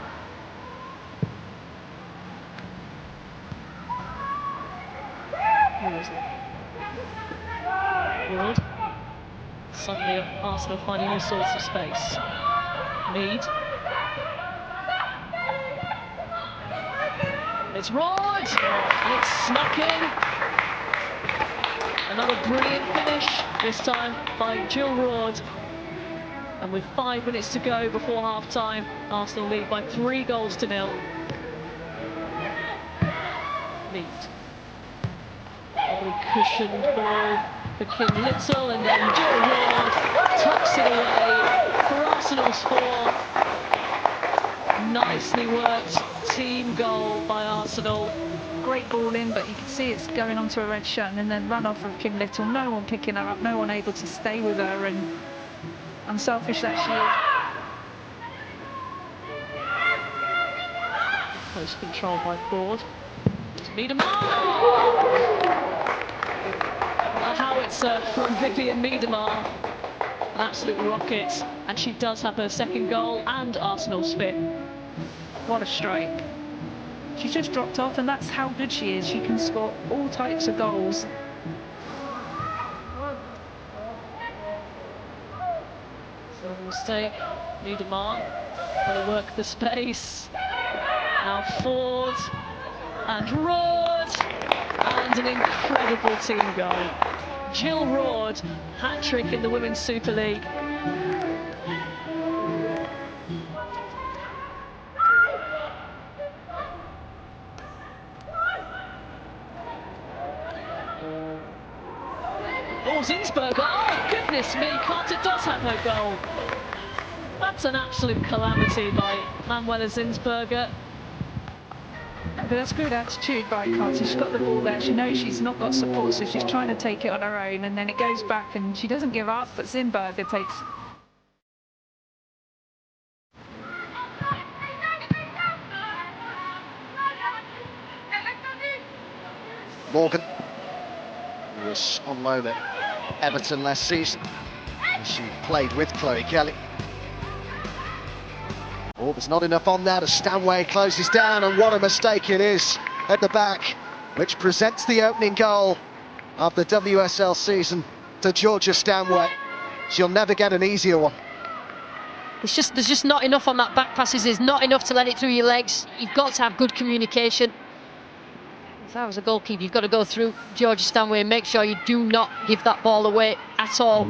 Roord. Suddenly Arsenal finding all sorts of space. Mead. It's Roord, and it's snuck in. Another brilliant finish, this time by Jill Roord. And with 5 minutes to go before half-time, Arsenal lead by 3-0. Mead. Lovely cushioned ball for Kim Little, and then Jill Roord tucks it away for Arsenal's 4. Nicely worked team goal by Arsenal. Great ball in, but you can see it's going onto a red shirt and then run off of Kim Little. No one picking her up, no one able to stay with her, and unselfish that she is. Close control by Foord. Miedema! A howitzer from Vivianne Miedema. An absolute rocket, and she does have her second goal and Arsenal's 5th. What a strike. She's just dropped off, and that's how good she is. She can score all types of goals. So mistake. Miedema will work the space. Now Foord and Roord, and an incredible team goal. Jill Roord, hat-trick in the Women's Super League. Oh, Zinsberger, oh goodness me, Carter does have her goal. That's an absolute calamity by Manuela Zinsberger. But that's good attitude by Carter. She's got the ball there, she knows she's not got support, so she's trying to take it on her own, and then it goes back, and she doesn't give up, but Zinsberger takes... Morgan, who was on loan at Everton last season, and she played with Chloe Kelly. Oh, there's not enough on that as Stanway closes down, and what a mistake it is at the back, which presents the opening goal of the WSL season to Georgia Stanway. She'll never get an easier one. There's just not enough on that back passes. There's not enough to let it through your legs. You've got to have good communication. If I was a goalkeeper, you've got to go through Georgia Stanway and make sure you do not give that ball away at all.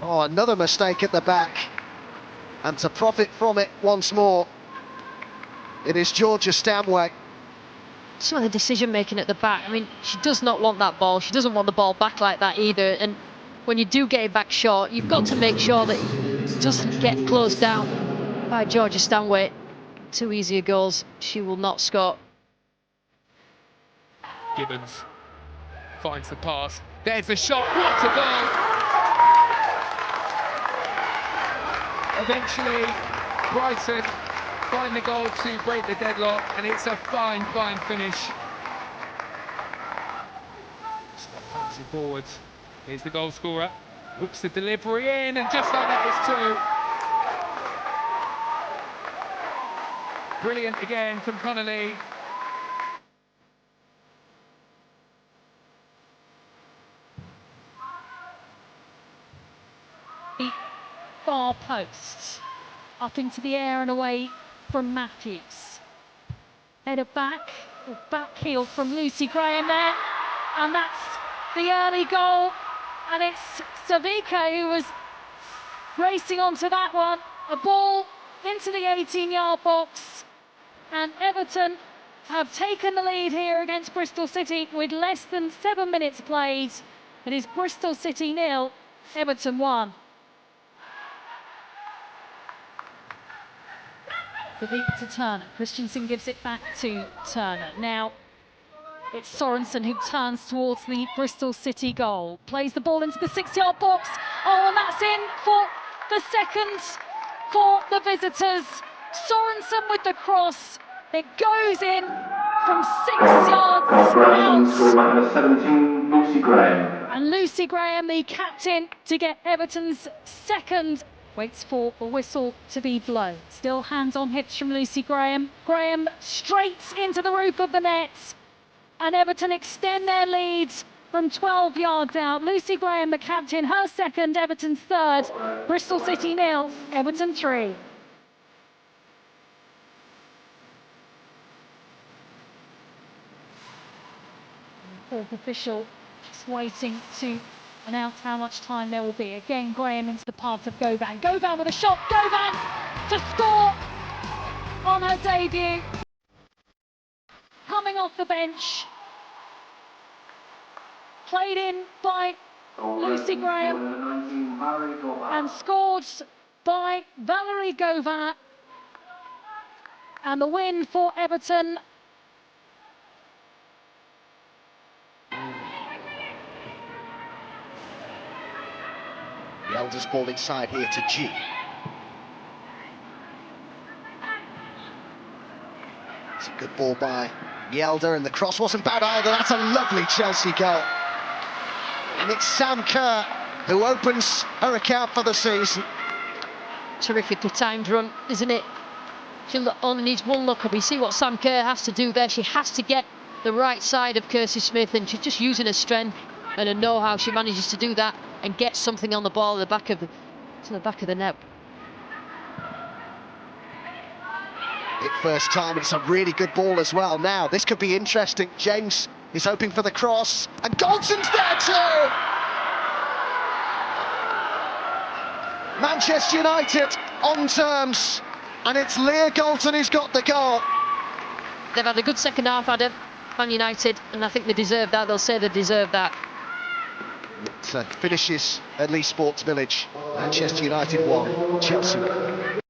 Oh, another mistake at the back, and to profit from it once more, it is Georgia Stanway. Some of the decision making at the back, I mean, she does not want that ball. She doesn't want the ball back like that either. And when you do get it back short, you've got to make sure that it doesn't get closed down by Georgia Stanway. 2 easier goals she will not score. Gibbons finds the pass. There's the shot. What a goal! Eventually, Brighton find the goal to break the deadlock, and it's a fine, fine finish. Fancy forwards. Here's the goal scorer. Hooks the delivery in, and just like that, it's 2. Brilliant again from Connolly. Far posts up into the air and away from Matthews. Header back heel from Lucy Graham there, and that's the early goal. And it's Savika who was racing onto that one. A ball into the 18-yard box, and Everton have taken the lead here against Bristol City with less than 7 minutes played. It is Bristol City 0, Everton 1. The lead to Turner. Christensen gives it back to Turner. Now it's Sorensen who turns towards the Bristol City goal. Plays the ball into the 6-yard box. Oh, and that's in for the second for the visitors. Sorensen with the cross. It goes in from 6 yards out. Number 17, Lucy Graham. And Lucy Graham, the captain, to get Everton's second, waits for a whistle to be blown. Still hands on hips from Lucy Graham. Graham straight into the roof of the net. And Everton extend their lead from 12 yards out. Lucy Graham, the captain, her second, Everton's third. Bristol City 0, Everton 3. Fourth official is waiting to announce how much time there will be. Again, Graham into the path of Govan. Govan with a shot. Govan to score on her debut. Coming off the bench. Played in by Lucy Graham and scored by Valerie Govan. And the win for Everton. The Elders ball inside here to G. It's a good ball by Yelder, and the cross wasn't bad either. That's a lovely Chelsea goal. And it's Sam Kerr who opens her account for the season. Terrifically timed run, isn't it? She only needs one look up. You see what Sam Kerr has to do there. She has to get the right side of Kirsty Smith, and she's just using her strength and her know-how. She manages to do that and get something on the ball at the back of the net. It first time, it's a really good ball as well. Now, this could be interesting. James is hoping for the cross, and Goldson's there too! Manchester United on terms, and it's Leah Golson who's got the goal. They've had a good second half, Adam, Man United, and I think they deserve that. They'll say they deserve that. It finishes at Leigh Sports Village. Manchester United 1, Chelsea 1.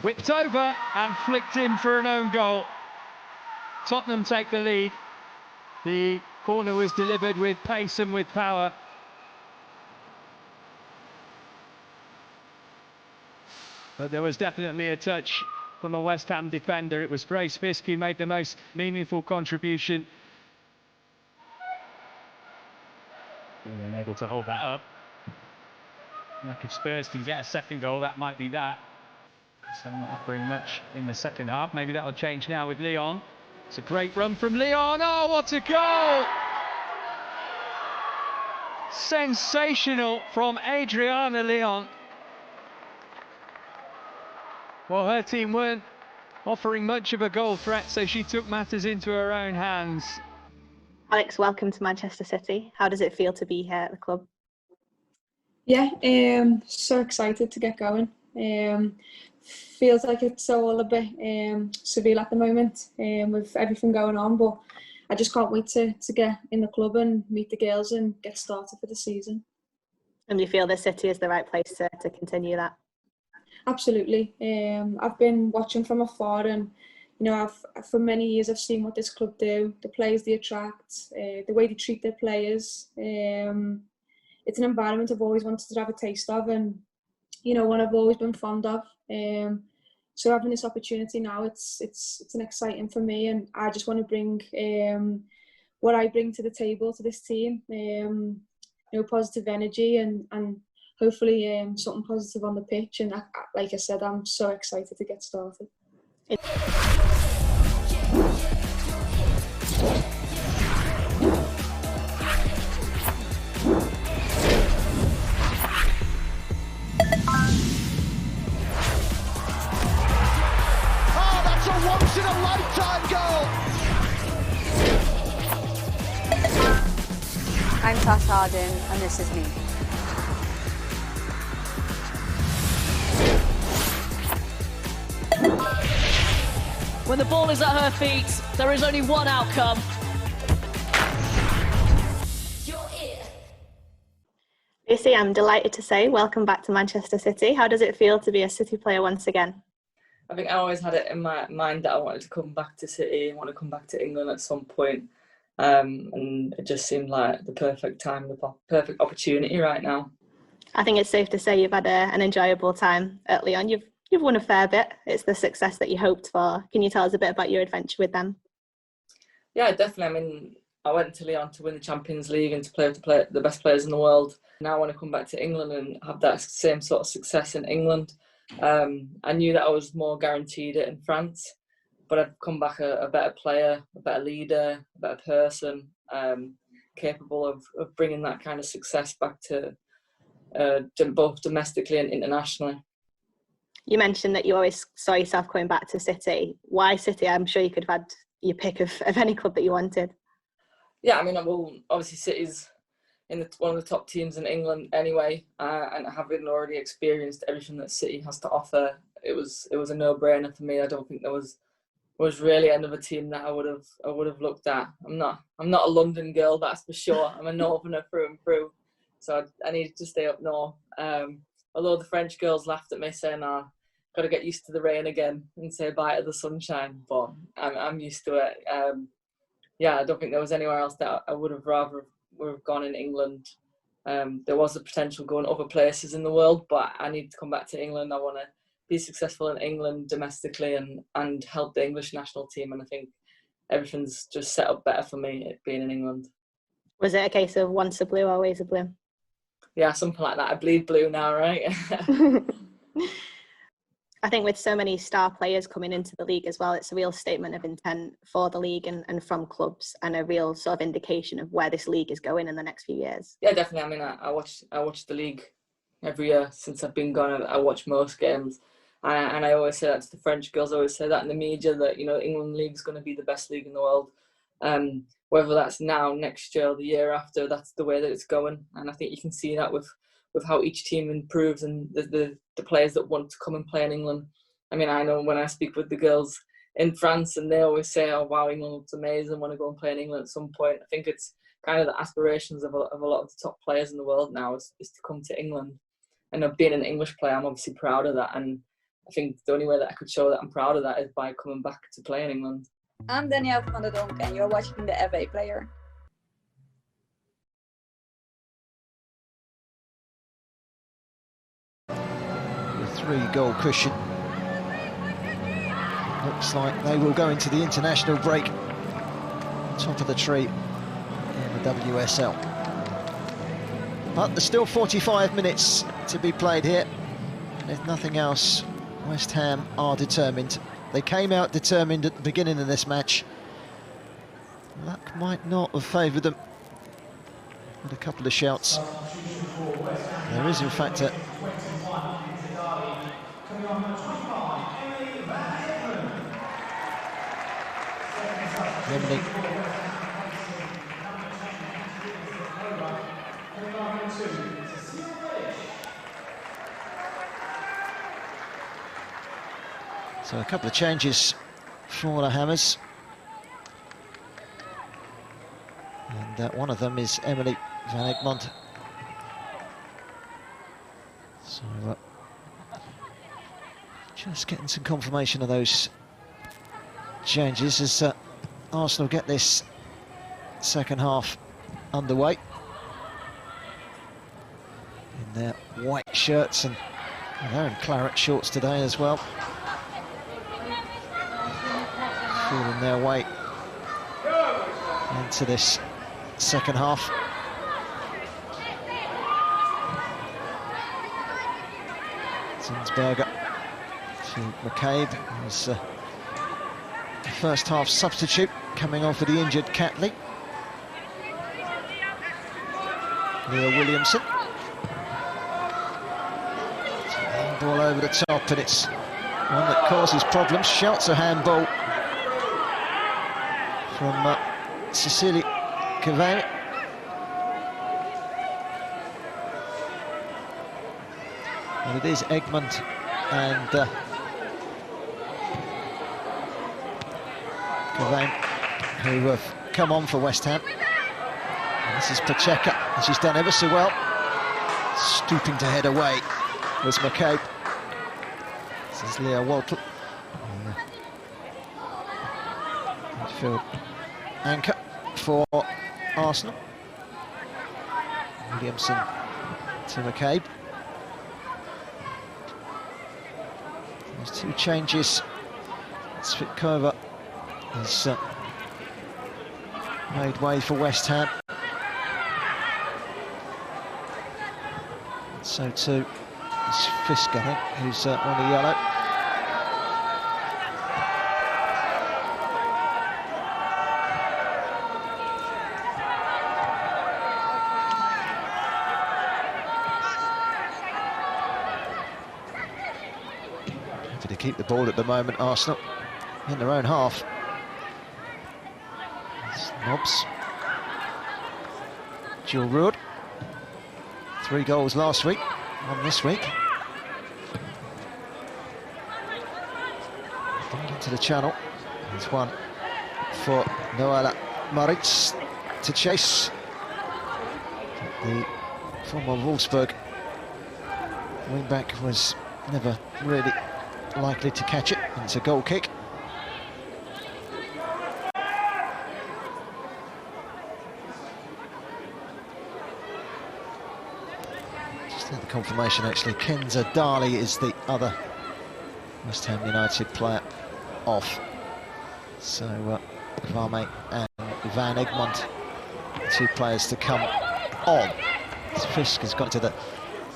Whipped over and flicked in for an own goal. Tottenham take the lead. The corner was delivered with pace and with power. But there was definitely a touch from a West Ham defender. It was Grace Fisk who made the most meaningful contribution. And able to hold that up. Like if Spurs can get a second goal, that might be that. So not offering much in the second half. Maybe that'll change now with Leon. It's a great run from Leon. Oh, what a goal! Sensational from Adriana Leon. Well, her team weren't offering much of a goal threat, so she took matters into her own hands. Alex, welcome to Manchester City. How does it feel to be here at the club? Yeah, so excited to get going. Feels like it's all a bit surreal at the moment with everything going on, but I just can't wait to get in the club and meet the girls and get started for the season. And you feel the city is the right place to continue that? Absolutely. I've been watching from afar, and for many years I've seen what this club do, the players they attract, the way they treat their players. It's an environment I've always wanted to have a taste of, and one I've always been fond of. So having this opportunity now, it's an exciting for me, and I just want to bring what I bring to the table to this team. Positive energy and hopefully something positive on the pitch. And like I said, I'm so excited to get started. Once in a lifetime goal. I'm Tash Harding, and this is me. When the ball is at her feet, there is only one outcome. Lucy, I'm delighted to say welcome back to Manchester City. How does it feel to be a City player once again? I think I always had it in my mind that I wanted to come back to City, I want to come back to England at some point. And it just seemed like the perfect time, the perfect opportunity right now. I think it's safe to say you've had an enjoyable time at Lyon. You've won a fair bit. It's the success that you hoped for. Can you tell us a bit about your adventure with them? Yeah, definitely. I mean, I went to Lyon to win the Champions League and to play with the best players in the world. Now I want to come back to England and have that same sort of success in England. I knew that I was more guaranteed it in France, but I've come back a better player, a better leader, a better person, capable of bringing that kind of success back to both domestically and internationally. You mentioned that you always saw yourself coming back to City. Why City? I'm sure you could have had your pick of any club that you wanted. Yeah, I mean, well, obviously City's one of the top teams in England anyway, and having already experienced everything that City has to offer, it was a no-brainer for me. I don't think there was really another team that I would have looked at. I'm not a London girl, that's for sure. I'm a Northerner through and through, so I needed to stay up north. Although the French girls laughed at me saying, got to get used to the rain again and say bye to the sunshine, but I'm used to it. Yeah, I don't think there was anywhere else that I would have rather have gone in England. There was the potential going other places in the world, but I need to come back to England. I want to be successful in England domestically and help the English national team, and I think everything's just set up better for me being in England. Was it a case of once a blue, always a blue? Yeah, something like that. I bleed blue now, right? I think with so many star players coming into the league as well, it's a real statement of intent for the league and from clubs, and a real sort of indication of where this league is going in the next few years. Yeah, definitely. I mean, I watch the league every year since I've been gone. I watch most games, and I always say that to the French girls. I always say that in the media that England league is going to be the best league in the world. Whether that's now, next year, or the year after, that's the way that it's going. And I think you can see that with how each team improves and the players that want to come and play in England. I mean, I know when I speak with the girls in France and they always say, oh, wow, England looks amazing, I want to go and play in England at some point. I think it's kind of the aspirations of a lot of the top players in the world now is to come to England. And being an English player, I'm obviously proud of that. And I think the only way that I could show that I'm proud of that is by coming back to play in England. I'm Danielle van der Donk and you're watching the FA Player. The 3-goal cushion. Looks like they will go into the international break top of the tree in the WSL. But there's still 45 minutes to be played here. And if nothing else, West Ham are determined. They came out determined at the beginning of this match. Luck might not have favoured them with a couple of shouts. There is in fact a Emily. So a couple of changes for the Hammers. And one of them is Emily van Egmond. So just getting some confirmation of those changes as Arsenal get this second half underway. In their white shirts, and they're in claret shorts today as well. Feeling their way into this second half. Zinsberger to McCabe, who's the first half substitute, coming on for the injured Catley. Leah Williamson. Ball over the top, and it's one that causes problems. Shouts a handball from Cecilie Cavani. And it is Egmond and Cavani who have come on for West Ham. And this is Pacheca, and she's done ever so well. Stooping to head away was McCabe. This is Leo Walcott. Midfield anchor for Arsenal. Williamson to McCabe. There's 2 changes. Svitkova has made way for West Ham. So too is Fisk, I think, who's on the yellow. Happy to keep the ball at the moment, Arsenal, in their own half. It's Nobbs. Jill Roord. 3 goals last week, 1 this week. Into the channel. There's 1 for Noella Moritz to chase. The former Wolfsburg wing-back was never really likely to catch it. It's a goal kick. The confirmation actually, Kenza Dali is the other West Ham United player off. So Varmey and Van Egmond, 2 players to come on. Fisk has got to the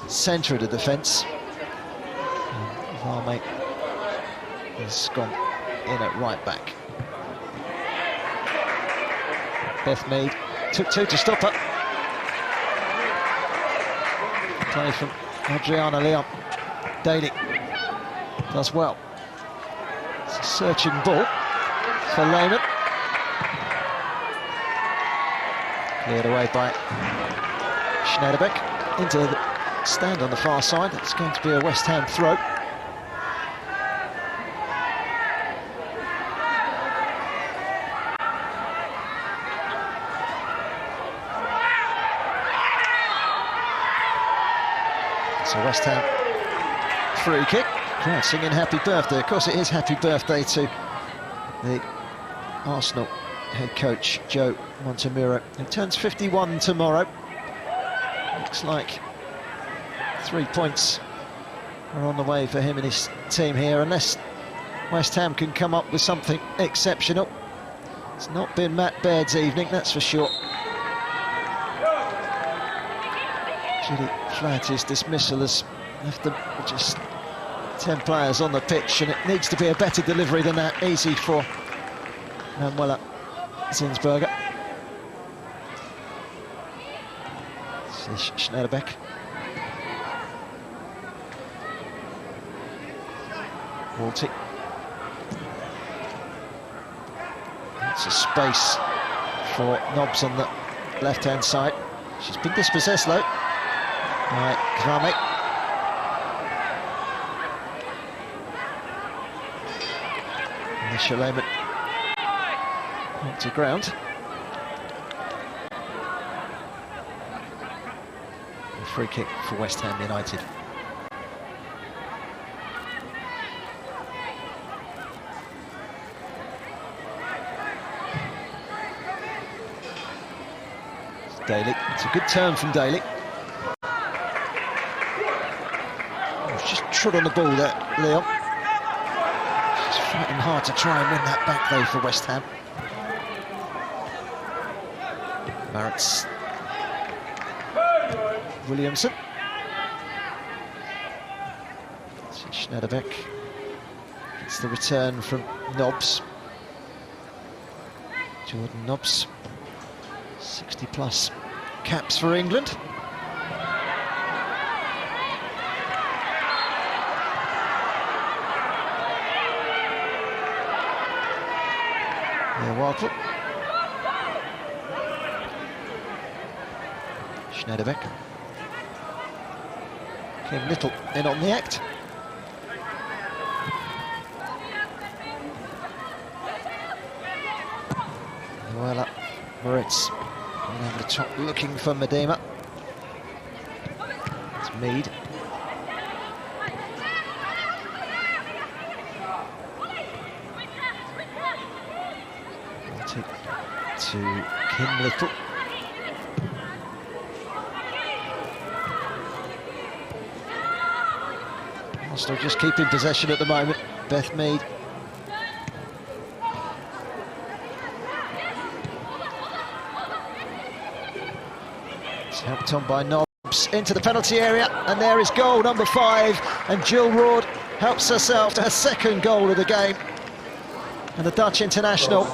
centre of the defence. Varmey has gone in at right back. Beth Mead took 2 to stop her. Play from Adriana Leon. Daly does well. It's a searching ball for Lehmann. Cleared away by Schneiderbeck into the stand on the far side. It's going to be a West Ham throw. So West Ham free kick. Crowd singing happy birthday. Of course it is happy birthday to the Arsenal head coach Joe Montemurro, who turns 51 tomorrow. Looks like 3 points are on the way for him and his team here, unless West Ham can come up with something exceptional. It's not been Matt Baird's evening, that's for sure. Julie Flaherty's dismissal has left them with just 10 players on the pitch, and it needs to be a better delivery than that. Easy for Manuela Zinsberger. Schneiderbeck. Walty. It's a space for Nobbs on the left-hand side. She's been dispossessed though. Right, Kvame. Alicia Lehmann to ground. A free kick for West Ham United. It's Daly. It's a good turn from Daly. Just trod on the ball there, Leon. She's fighting hard to try and win that back though for West Ham. Maritz. Williamson. Schneiderbeck. It's the return from Nobbs. Jordan Nobbs. 60+ caps for England. Walcott. Schneiderbeck. Kim Little in on the act. Well, Moritz going over the top looking for Miedema. It's Mead. To Kim Little. Still just keeping possession at the moment. Beth Mead. It's helped on by Nobbs into the penalty area, and there is goal number 5, and Jill Roord helps herself to her second goal of the game. And the Dutch international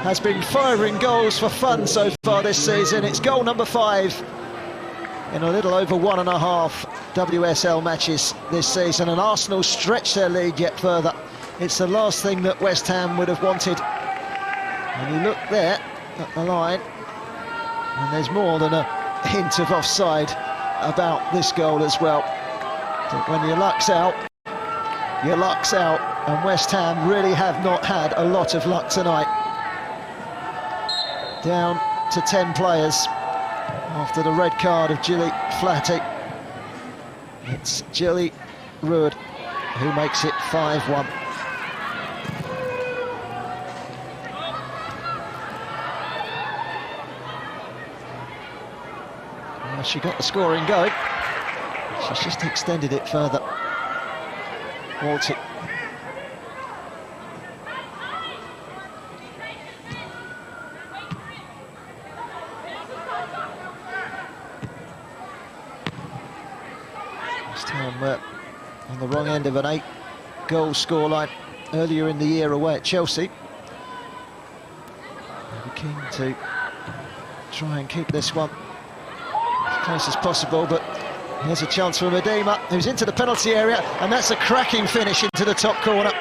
has been firing goals for fun so far this season. It's goal number 5 in a little over 1.5 WSL matches this season, and Arsenal stretch their lead yet further. It's the last thing that West Ham would have wanted. And you look there at the line, and there's more than a hint of offside about this goal as well. But when your luck's out, your luck's out, and West Ham really have not had a lot of luck tonight. Down to 10 players after the red card of Gilly Flatty. It's Gilly Roord who makes it 5-1. Well, she got the scoring going. She's just extended it further. Walton. On the wrong end of an 8-goal scoreline earlier in the year away at Chelsea. They'll be keen to try and keep this one as close as possible, but here's a chance for Miedema, who's into the penalty area, and that's a cracking finish into the top corner.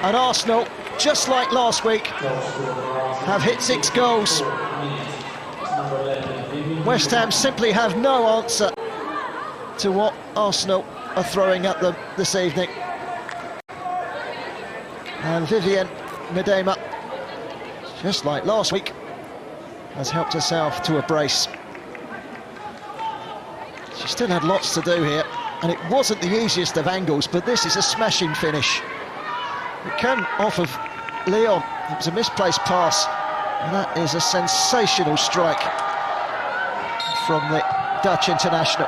And Arsenal, just like last week, have hit 6 goals. West Ham simply have no answer to what Arsenal are throwing at them this evening. And Vivienne Miedema, just like last week, has helped herself to a brace. She still had lots to do here, and it wasn't the easiest of angles, but this is a smashing finish. It came off of Leon. It was a misplaced pass, and that is a sensational strike from the Dutch international.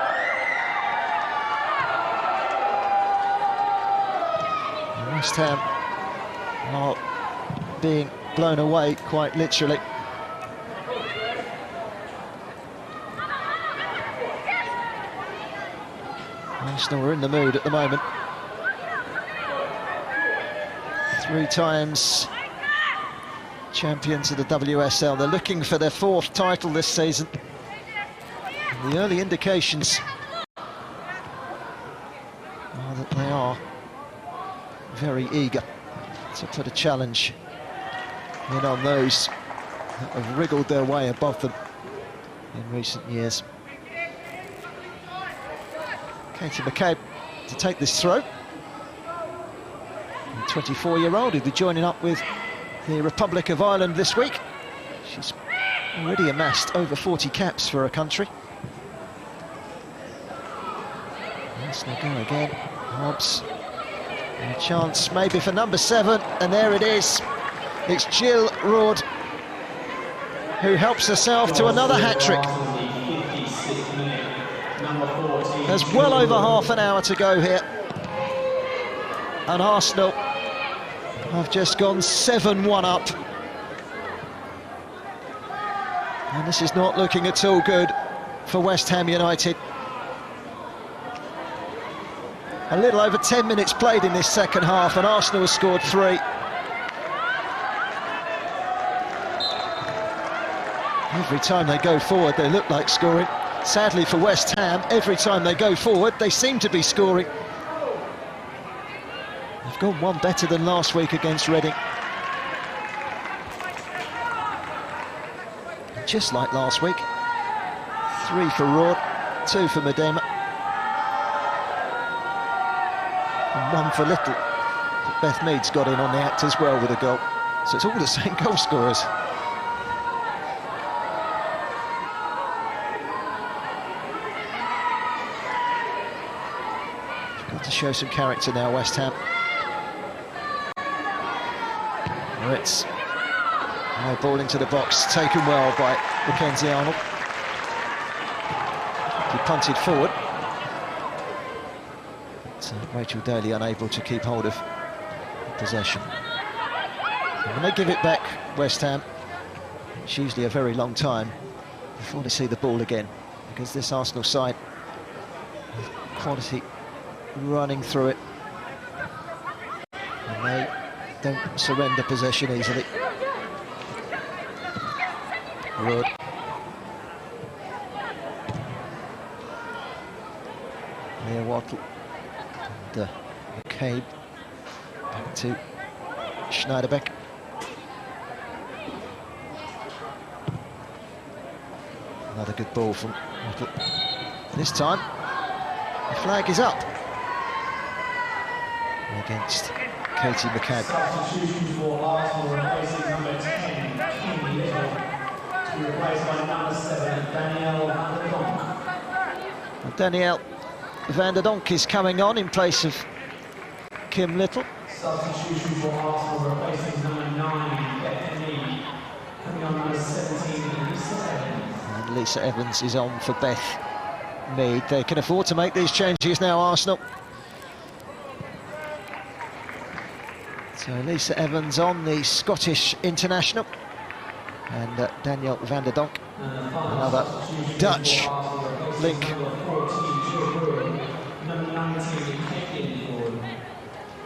West Ham are being blown away, quite literally. Arsenal are in the mood at the moment. 3 times champions of the WSL. They're looking for their 4th title this season. And the early indications are that they are very eager to put a challenge in on those that have wriggled their way above them in recent years. Katie McCabe to take this throw. The 24-year-old who'll be joining up with the Republic of Ireland this week. She's already amassed over 40 caps for her country. Let's now go again. Hobbs. And a chance maybe for number 7, and there it is. It's Jill Roord who helps herself to another hat-trick. There's well over half an hour to go here, and Arsenal have just gone 7-1 up. And this is not looking at all good for West Ham United. A little over 10 minutes played in this second half, and Arsenal has scored 3. Every time they go forward, they look like scoring. Sadly for West Ham, every time they go forward, they seem to be scoring. They've gone one better than last week against Reading. Just like last week, 3 for Roord, 2 for Miedema. And 1 for Little. But Beth Mead's got in on the act as well with a goal. So it's all the same goal scorers. To show some character now, West Ham. It's high ball into the box, taken well by Mackenzie Arnold. He punted forward. But, Rachel Daly unable to keep hold of possession. And when they give it back, West Ham, it's usually a very long time before they see the ball again, because this Arsenal side has quality running through it, and they don't surrender possession easily. Roord. Near Wattle. And McCabe. Back to Schneiderbeck. Another good ball from Wattle. This time, the flag is up against Katie McCabe. Substitution for Arsenal, replacing number 10, Kim Little, to be replaced by number 7, Danielle van der Donk. Danielle van der Donk is coming on in place of Kim Little. Substitution for Arsenal, replacing number 9, Beth Mead, coming on number 17, Lisa Evans. And Lisa Evans is on for Beth Mead. They can afford to make these changes now, Arsenal. So Lisa Evans on, the Scottish international, and Danielle van der Donk, another Dutch link.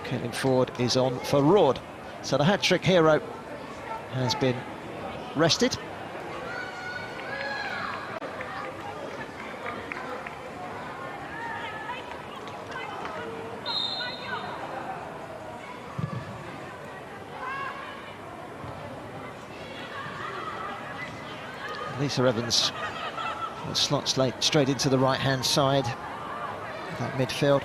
Caitlin Foord is on for Roord. So the hat-trick hero has been rested. Lisa Evans slots straight into the right-hand side of that midfield.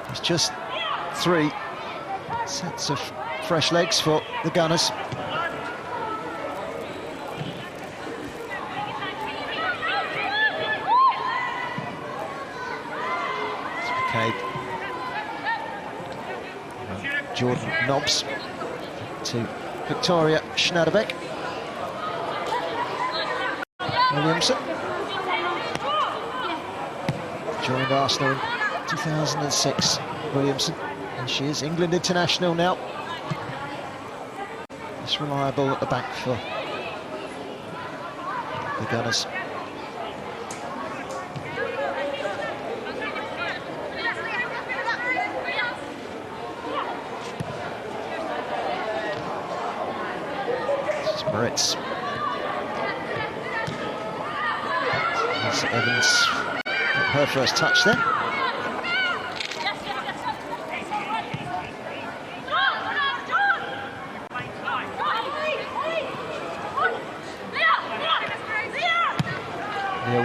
It's just 3 sets of fresh legs for the Gunners. It's McCabe. Jordan Nobbs to Victoria Schneiderbeck. Williamson joined Arsenal in 2006, Williamson, and she is England international now. It's reliable at the back for the Gunners. Moritz. Lisa Evans, her first touch there.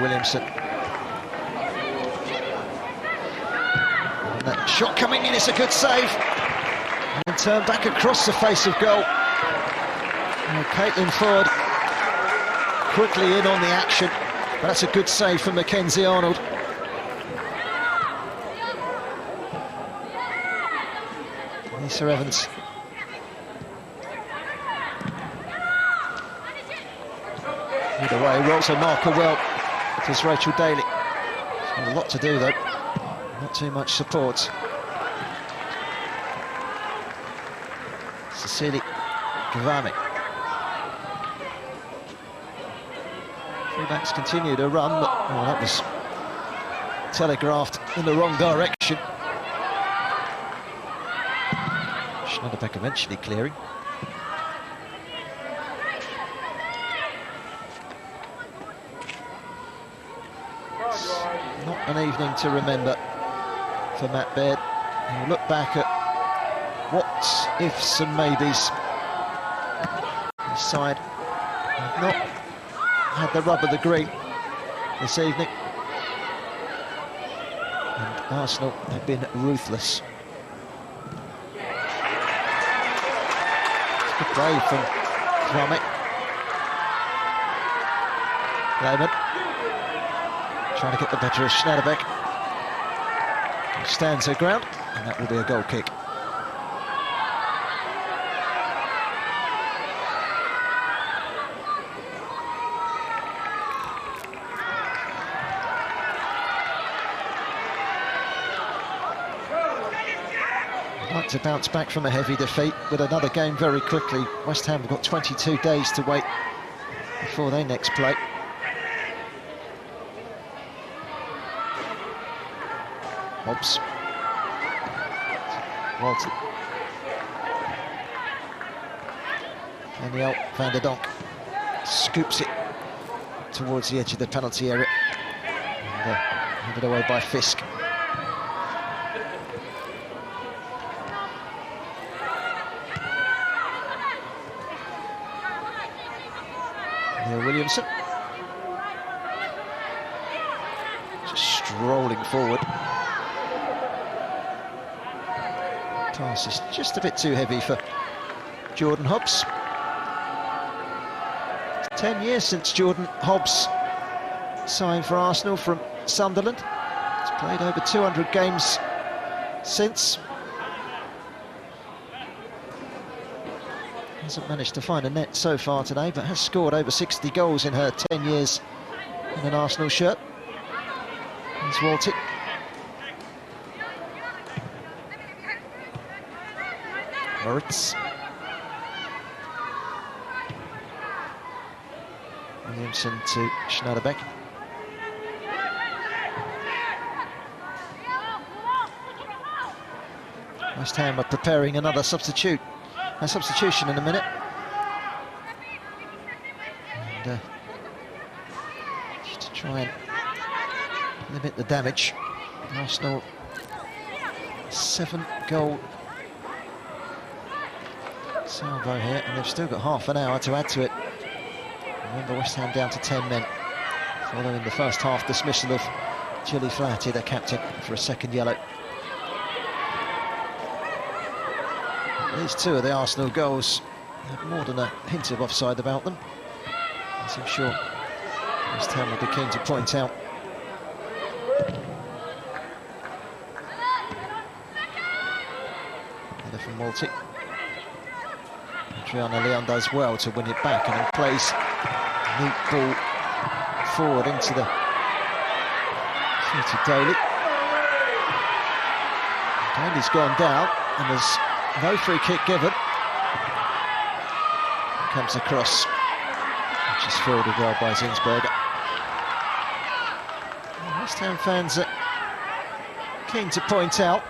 Williamson. And that shot coming in, it's a good save. And turned back across the face of goal. Caitlin Foord quickly in on the action. That's a good save from Mackenzie Arnold. Lisa Evans. Either way, rolls her marker well. Does Rachel Daly. She's got a lot to do though. Not too much support. Cecilie Gavami. Fullbacks continue to run, but oh, that was telegraphed in the wrong direction. Schneiderbeck eventually clearing. It's not an evening to remember for Matt Baird. He'll look back at what's ifs and maybes. His side have not had the rub of the green this evening, and Arsenal have been ruthless. It's good play from Kwame. Lehman. Trying to get the better of Schneiderbeck. Stands her ground, and that will be a goal kick. Like to bounce back from a heavy defeat with another game very quickly. West Ham have got 22 days to wait before they next play. Hobbs. Walton. Danielle van der Donk scoops it towards the edge of the penalty area. And handed away by Fisk. Williamson. Just strolling forward. Pass is just a bit too heavy for Jordan Hobbs. It's 10 years since Jordan Hobbs signed for Arsenal from Sunderland. He's played over 200 games since. Hasn't managed to find a net so far today, but has scored over 60 goals in her 10 years in an Arsenal shirt. Here's Walton. Moritz. Williamson to Schneiderbeck. West Ham are preparing another substitution in a minute. And just to try and limit the damage. Arsenal 7-goal salvo here, and they've still got half an hour to add to it. Remember, West Ham down to 10 men following the first half dismissal of Gilly Flaherty, their captain, for a second yellow. These two of the Arsenal goals have more than a hint of offside about them, as I'm sure West Ham will be keen to point out. Header from Malty. Adriana Leon does well to win it back and then plays a neat ball forward into the feet of Daly. Daly's gone down and there's no free kick given. Comes across, which is fielded well by Zinsberger. West Ham fans are keen to point out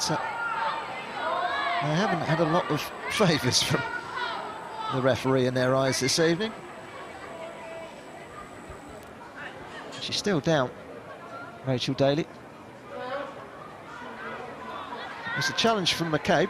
that they haven't had a lot of favours from the referee in their eyes this evening. She's still down, Rachel Daly. It's a challenge from McCabe.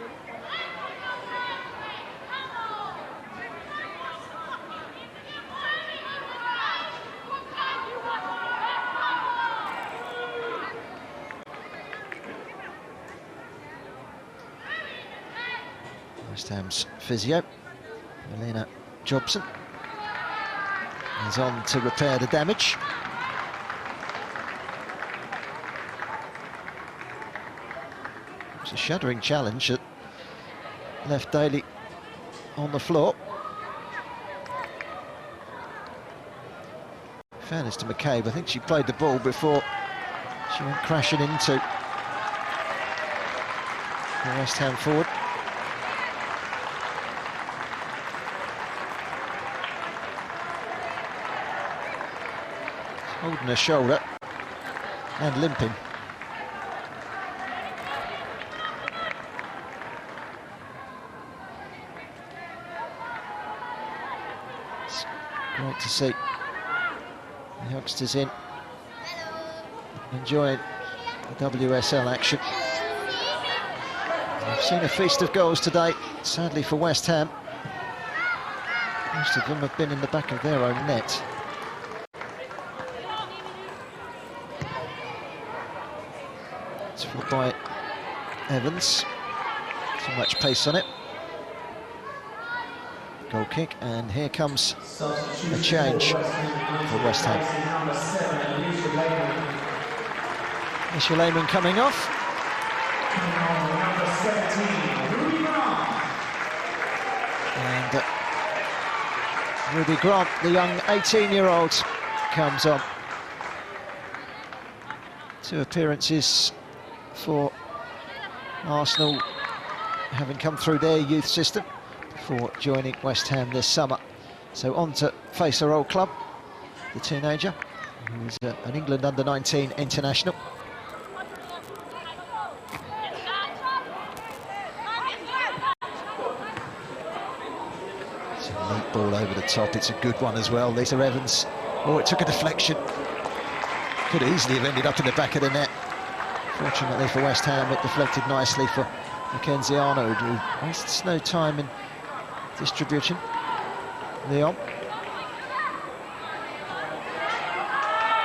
West Ham's physio, Elena Jobson, is on to repair the damage. It's a shuddering challenge that left Daly on the floor. In fairness to McCabe, I think she played the ball before she went crashing into the West Ham forward. Holding her shoulder and limping. It's great to see the youngsters in, enjoying the WSL action. We've seen a feast of goals today, sadly for West Ham. Most of them have been in the back of their own net. It's followed by Evans. Too much pace on it. goal kick, and here comes a change for West Ham. Michel Lehmann coming off. And Ruby Grant, the young 18-year-old, comes on. 2 appearances for Arsenal, having come through their youth system before joining West Ham this summer. So on to face her old club, the teenager, who's an England under-19 international. It's a neat ball over the top, it's a good one as well. Lisa Evans, oh, it took a deflection. Could easily have ended up in the back of the net. Fortunately for West Ham, it deflected nicely for Mackenzie Arnold, who wastes no time in distribution. Leon.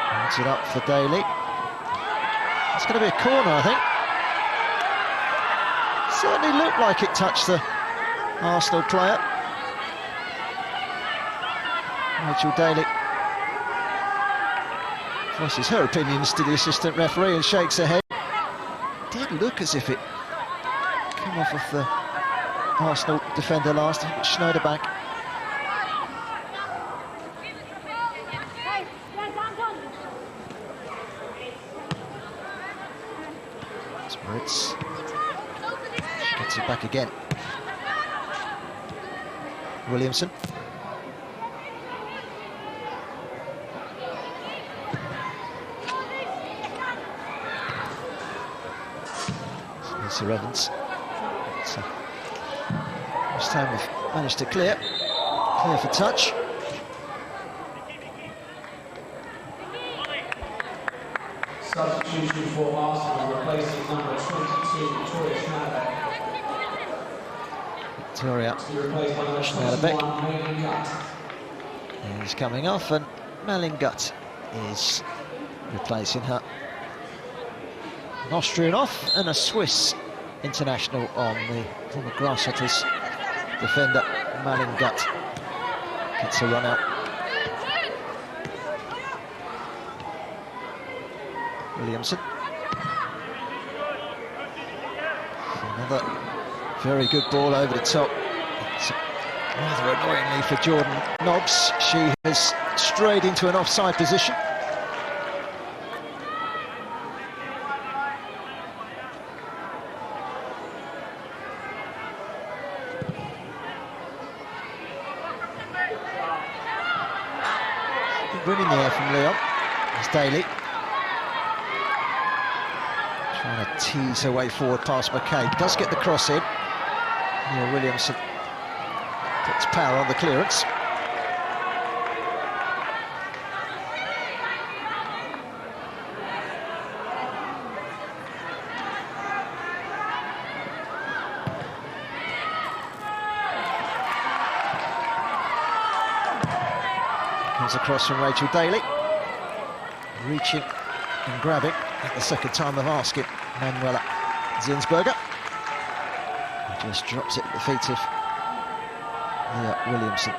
Holds it up for Daly. It's going to be a corner, I think. Certainly looked like it touched the Arsenal player. Rachel Daly voices her opinions to the assistant referee and shakes her head. It did look as if it came off of the Arsenal defender last, Schneiderback. Spritz gets it back again. Williamson. Lisa Evans. So West Ham have managed to clear for touch. Substitution for Arsenal, replacing number 22, Victoria Schneiderbeck is coming off, and Mallingut is replacing her. An Austrian off and a Swiss international on. The former Grasshoppers defender Mallingut gets a run out. Williamson. Another very good ball over the top. It's rather annoyingly for Jordan Nobbs. She has strayed into an offside position. Good run in the air from Leon. It's Daly. Trying to tease her way forward past McCabe. Does get the cross in. Williamson puts power on the clearance. Comes across from Rachel Daly. Reaching and grabbing at the second time of asking. Manuela Zinsberger. He just drops it at the feet of Williamson.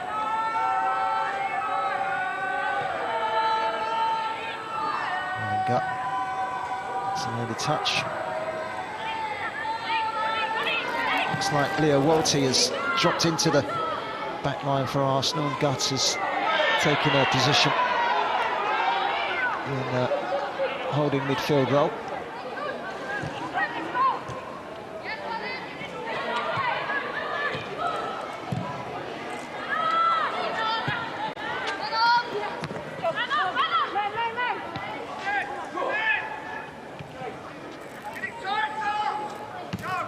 Gut. It's an early touch. Looks like Leo Walty has dropped into the back line for Arsenal, and Guts has taken her position in holding midfield role.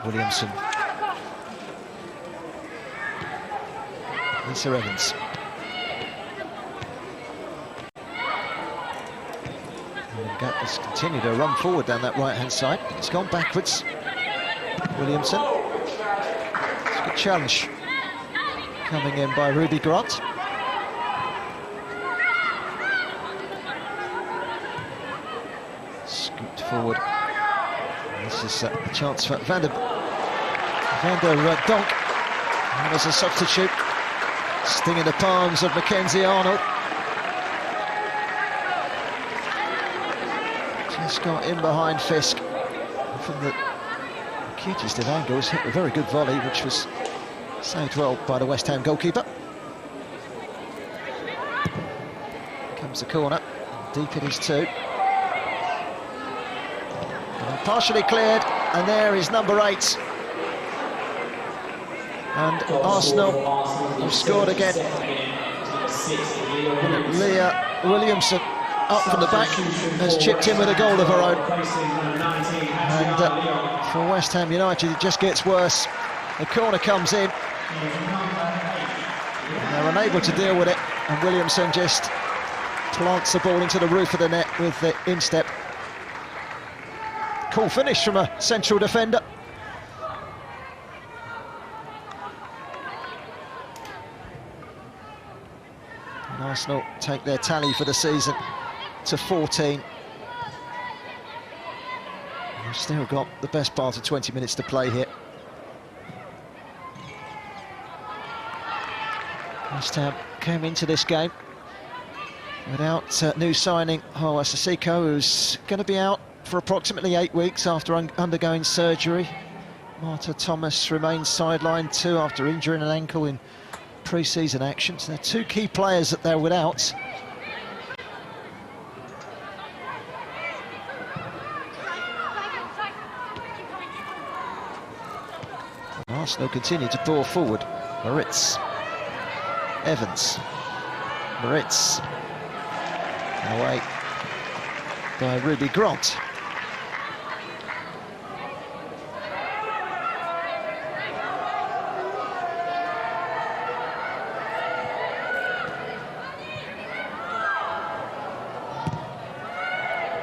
Williamson. Lisa Evans. Gut has continued to run forward down that right-hand side. It's gone backwards. Williamson. It's a good challenge coming in by Ruby Grant. Scooped forward. This is a chance for Van der Donk. And as a substitute, Sting in the palms of Mackenzie Arnold. Just got in behind Fisk. And from the cutest of angles, hit a very good volley, which was saved well by the West Ham goalkeeper. Comes the corner. Deep it is too. And partially cleared, and there is number 8. And Arsenal have scored again. Leah Williamson up from the back has chipped in with a goal of her own. And for West Ham United, it just gets worse. The corner comes in. And they're unable to deal with it, and Williamson just plants the ball into the roof of the net with the instep. Cool finish from a central defender. And Arsenal take their tally for the season to 14. We've still got the best part of 20 minutes to play here. West Ham came into this game without new signing Hawa Sissoko, who's going to be out for approximately 8 weeks after undergoing surgery. Marta Thomas remains sidelined too after injuring an ankle in pre-season action. So they're 2 key players that they're without. And Arsenal continue to pour forward. Moritz, Evans, Moritz, and away by Ruby Grant.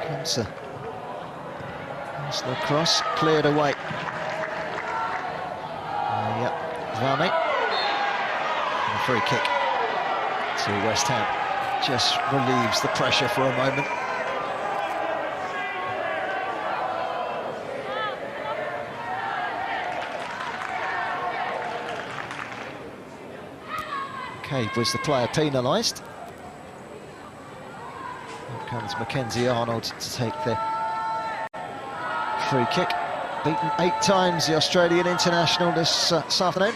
Comes a Arsenal cross, cleared away. Yep, Varney. And a free kick to West Ham. Just relieves the pressure for a moment. Cave was the player penalised. Here comes Mackenzie Arnold to take the free kick. Beaten 8 times, the Australian international this afternoon.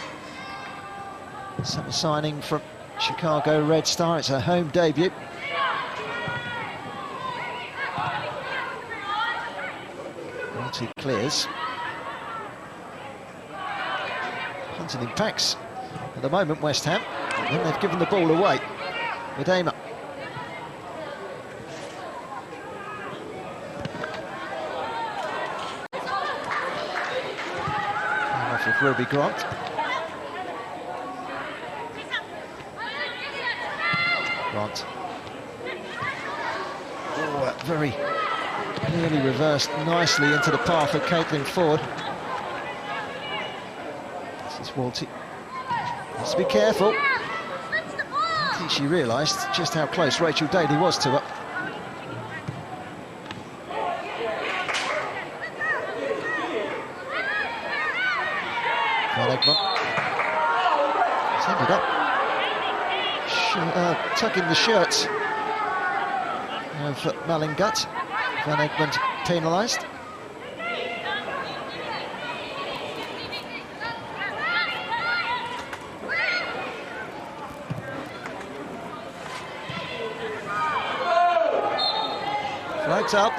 Summer signing from Chicago Red Star. It's her home debut. Multi clears. Hunting in packs at the moment, West Ham. And they've given the ball away. Miedema. Off with Ruby Grant. Grant. Oh, very nearly reversed nicely into the path of Caitlin Foord. This is Walty. Has to be careful. I think she realised just how close Rachel Daly was to her. Van Egmond. It's ended up tucking the shirt of Mallingut. Van Egmond penalised. Flags up.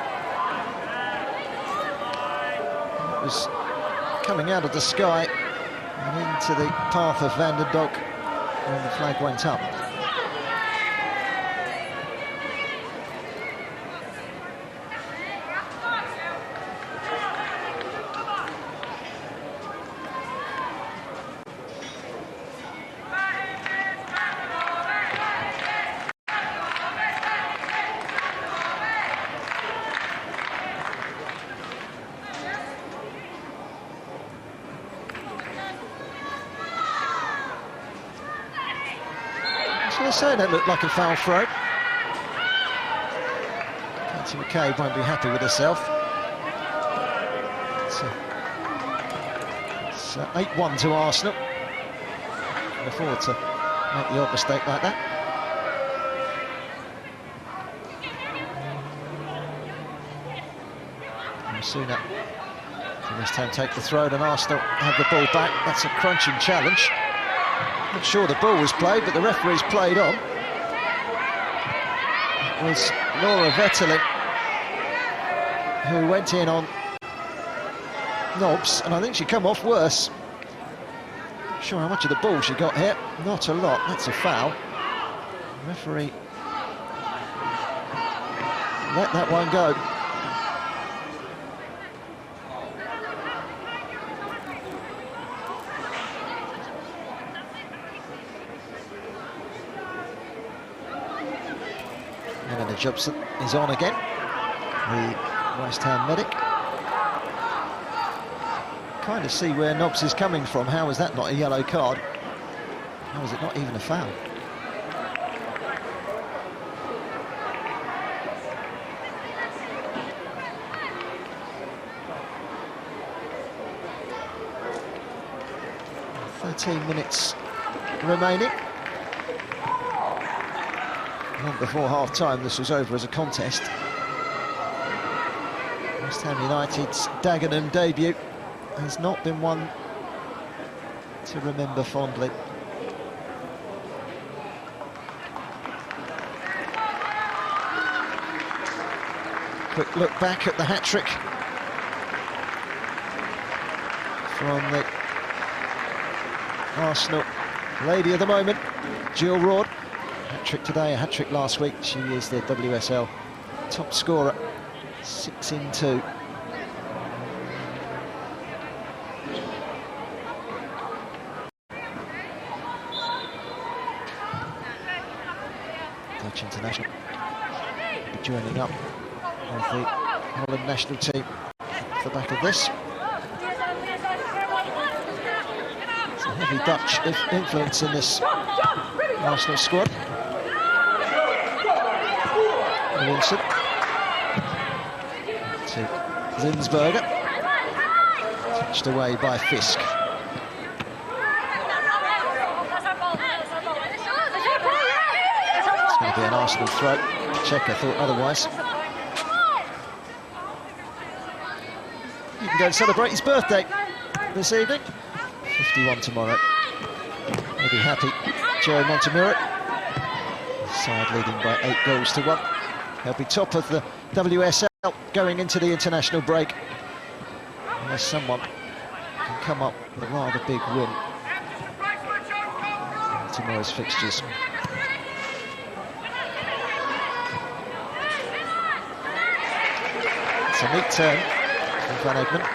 It was coming out of the sky and into the path of Van der Donk when the flag went up. I say that looked like a foul throw. Katie McCabe won't be happy with herself. It's 8-1 to Arsenal. Can afford to make the odd mistake like that. And sooner West Ham take the throw and Arsenal have the ball back. That's a crunching challenge. Not sure the ball was played, but the referee's played on. It was Laura Vetterling who went in on Nobbs, and I think she come off worse. Not sure how much of the ball she got here. Not a lot. That's a foul. The referee let that one go. Eleanor Jobson is on again, the West Ham medic. Kind of see where Nobbs is coming from. How is that not a yellow card? How is it not even a foul? "13 minutes remaining. Not before half-time, this was over as a contest. West Ham United's Dagenham debut has not been one to remember fondly. Quick look back at the hat-trick from the Arsenal lady of the moment, Jill Roord. Hat-trick today, a hat-trick last week. She is the WSL top scorer, 6 in 2. Dutch international joining up with the Holland national team off the back of this. It's a heavy Dutch influence in this Arsenal squad. Williamson to Zinsberger, touched away by Fisk. It's going to be an Arsenal throw. Checker thought otherwise. You can go and celebrate his birthday this evening. 51 tomorrow. He'll be happy. Joe Montemurro, side leading by 8 goals to 1. They'll be top of the WSL going into the international break, unless someone can come up with a rather big win in tomorrow's fixtures. It's a neat turn from Van Egmond.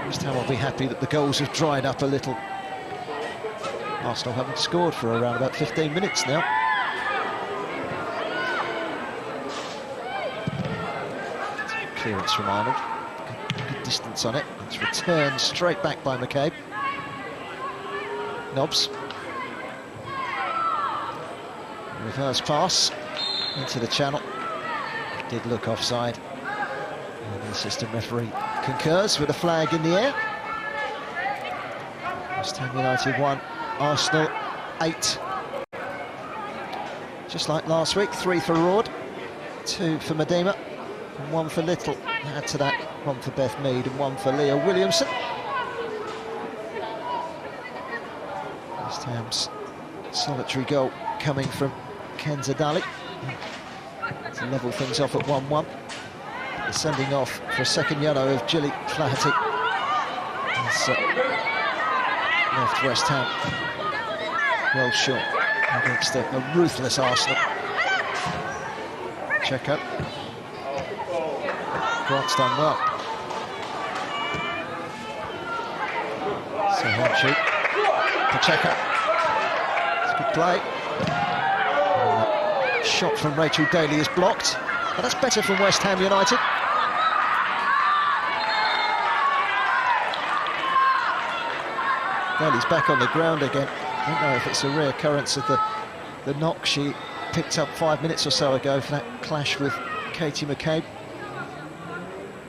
West Ham will be happy that the goals have dried up a little. Arsenal haven't scored for around about 15 minutes now. Clearance from Arnold. Good distance on it. It's returned straight back by McCabe. Nobbs. Reverse pass into the channel. Did look offside. And the assistant referee concurs with a flag in the air. West Ham United 1, Arsenal 8. Just like last week, 3 for Roord, 2 for Miedema, and 1 for Little. Add to that 1 for Beth Mead and 1 for Leah Williamson. West Ham's solitary goal coming from Kenza Daly to level things off at 1-1. The sending off for a second yellow of Gilly Flaherty has left West Ham well short against a ruthless Arsenal. Checker. Grant's done well. So Honchu. Pacheco. It's a good play. Shot from Rachel Daly is blocked. But that's better from West Ham United. Daly's back on the ground again. I don't know if it's a reoccurrence of the knock she picked up 5 minutes or so ago for that clash with Katie McCabe.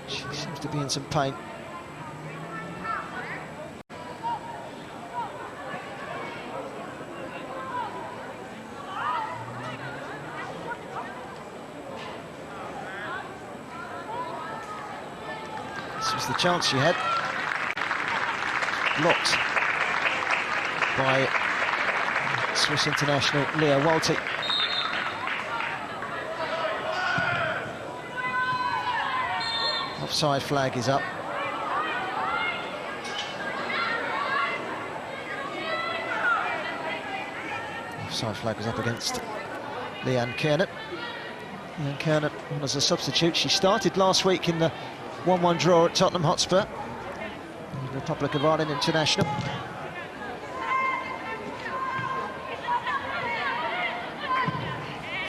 She seems to be in some pain. This was the chance she had. Blocked by Swiss international Leah Walti. Offside flag is up. Offside flag was up against Leanne Kernet. Leanne Kernet on as a substitute. She started last week in the 1-1 draw at Tottenham Hotspur, the Republic of Ireland international.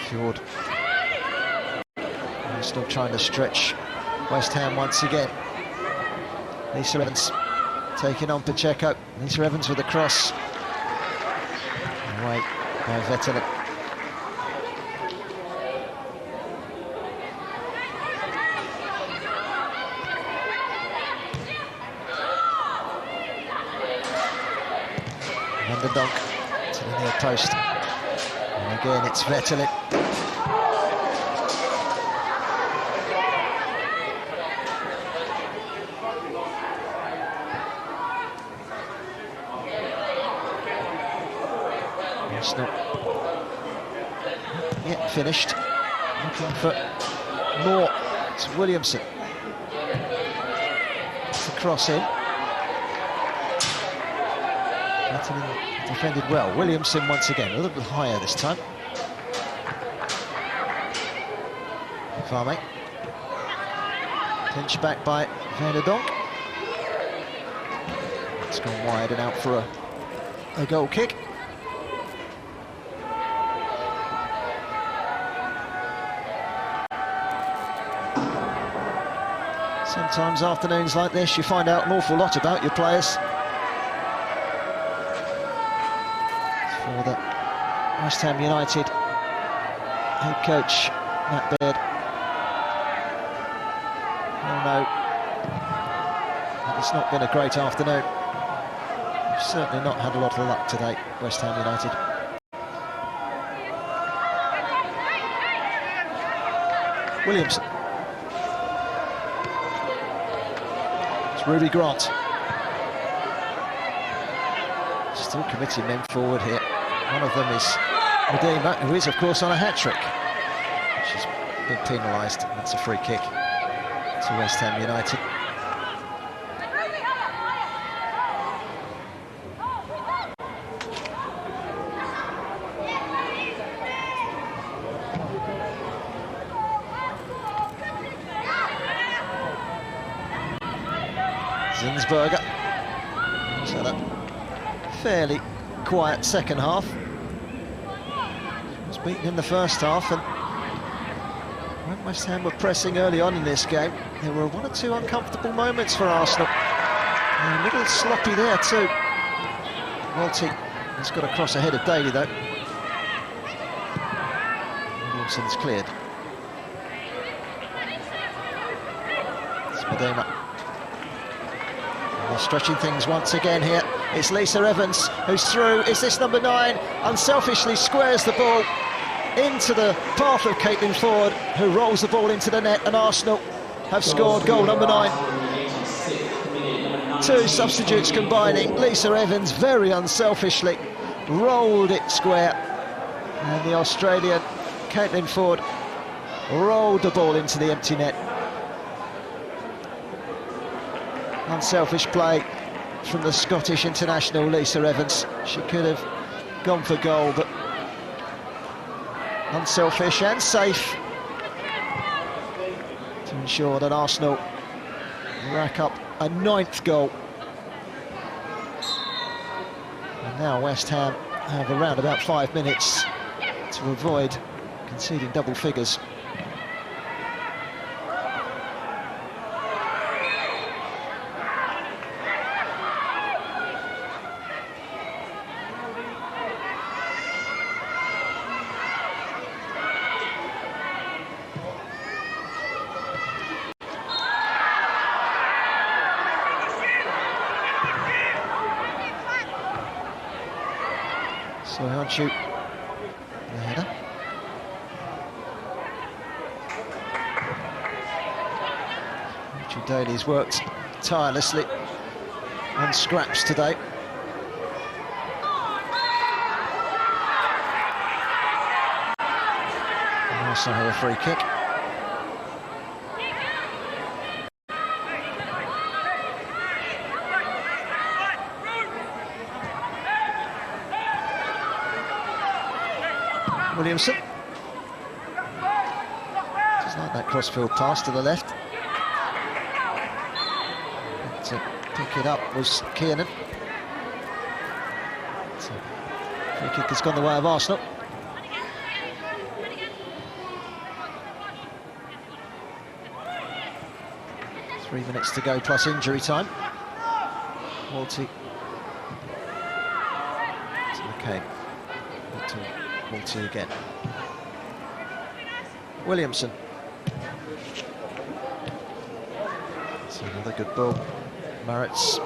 Foord still trying to stretch West Ham once again. Lisa Evans taking on Pacheco. Lisa Evans with a cross. Away by Vettelin. Underdog to the near post. And again it's Vettelin. It's not yet finished. Looking for more. It's Williamson. It's a cross in. Vettelin defended well. Williamson once again, a little bit higher this time. Farming. Pinched back by Van der Donk. It's gone wide and out for a goal kick. Sometimes afternoons like this you find out an awful lot about your players. For the West Ham United head coach Matt Baird, you'll know that it's not been a great afternoon. We've certainly not had a lot of luck today, West Ham United. Williamson. Ruby Grant. Still committing men forward here. One of them is Miedema, who is of course on a hat-trick. She's been penalised. That's a free kick to West Ham United. Zinsberger. So that fairly quiet second half. Was beaten in the first half, and when West Ham were pressing early on in this game, there were one or two uncomfortable moments for Arsenal. And a little sloppy there too. Walti has got a cross ahead of Daly though. Williamson's cleared. It's Miedema. They're stretching things once again here. It's Lisa Evans who's through. Is this number 9? Unselfishly squares the ball into the path of Caitlin Foord, who rolls the ball into the net, and Arsenal have scored goal number 9. Two substitutes combining. Lisa Evans very unselfishly rolled it square, and the Australian Caitlin Foord rolled the ball into the empty net. Unselfish play from the Scottish international Lisa Evans. She could have gone for goal, but unselfish and safe to ensure that Arsenal rack up a 9th goal. And now West Ham have around about 5 minutes to avoid conceding double figures. So Hanchu, the header. Hanchu Daly's worked tirelessly on scraps today. And also have a free kick. Williamson. Just like that crossfield pass to the left. But to pick it up was Kiernan. So, free kick has gone the way of Arsenal. Three minutes to go plus injury time. Walty. To McCain. To Walty again. Williamson. It's another good ball. Maritz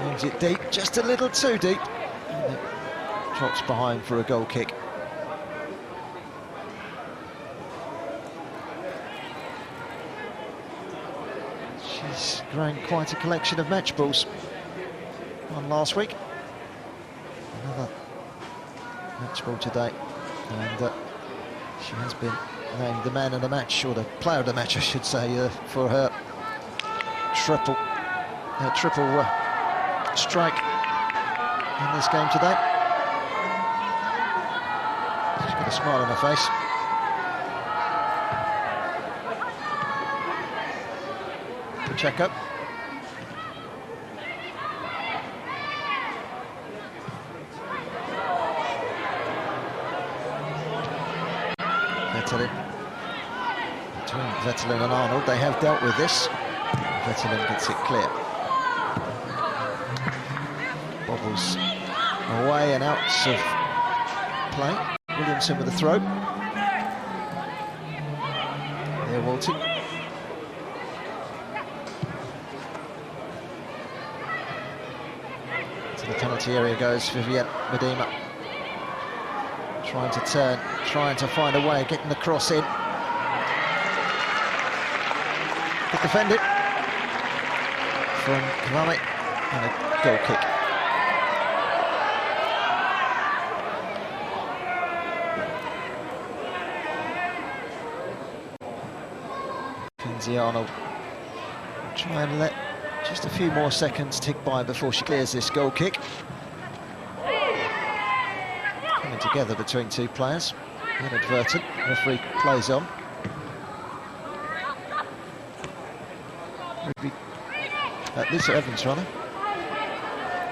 moves it deep, just a little too deep. And it drops behind for a goal kick. She's grown quite a collection of match balls. One last week. Another match ball today. And she has been named the man of the match, or the player of the match, I should say, for her triple strike in this game today. She's got a smile on her face. Pacheco. Vettelin. Between Vettelin and Arnold, they have dealt with this. Vettelin gets it clear. Bobbles away and out of play. Williamson with a throw. There, Walty. To the penalty area goes Vivienne Miedema. Trying to turn, trying to find a way, getting the cross in. Good defended from Kavami, and a goal kick. Kenzie Arnold will try and let just a few more seconds tick by before she clears this goal kick. Coming together between two players, inadvertent. Referee plays on. Lisa Evans, rather.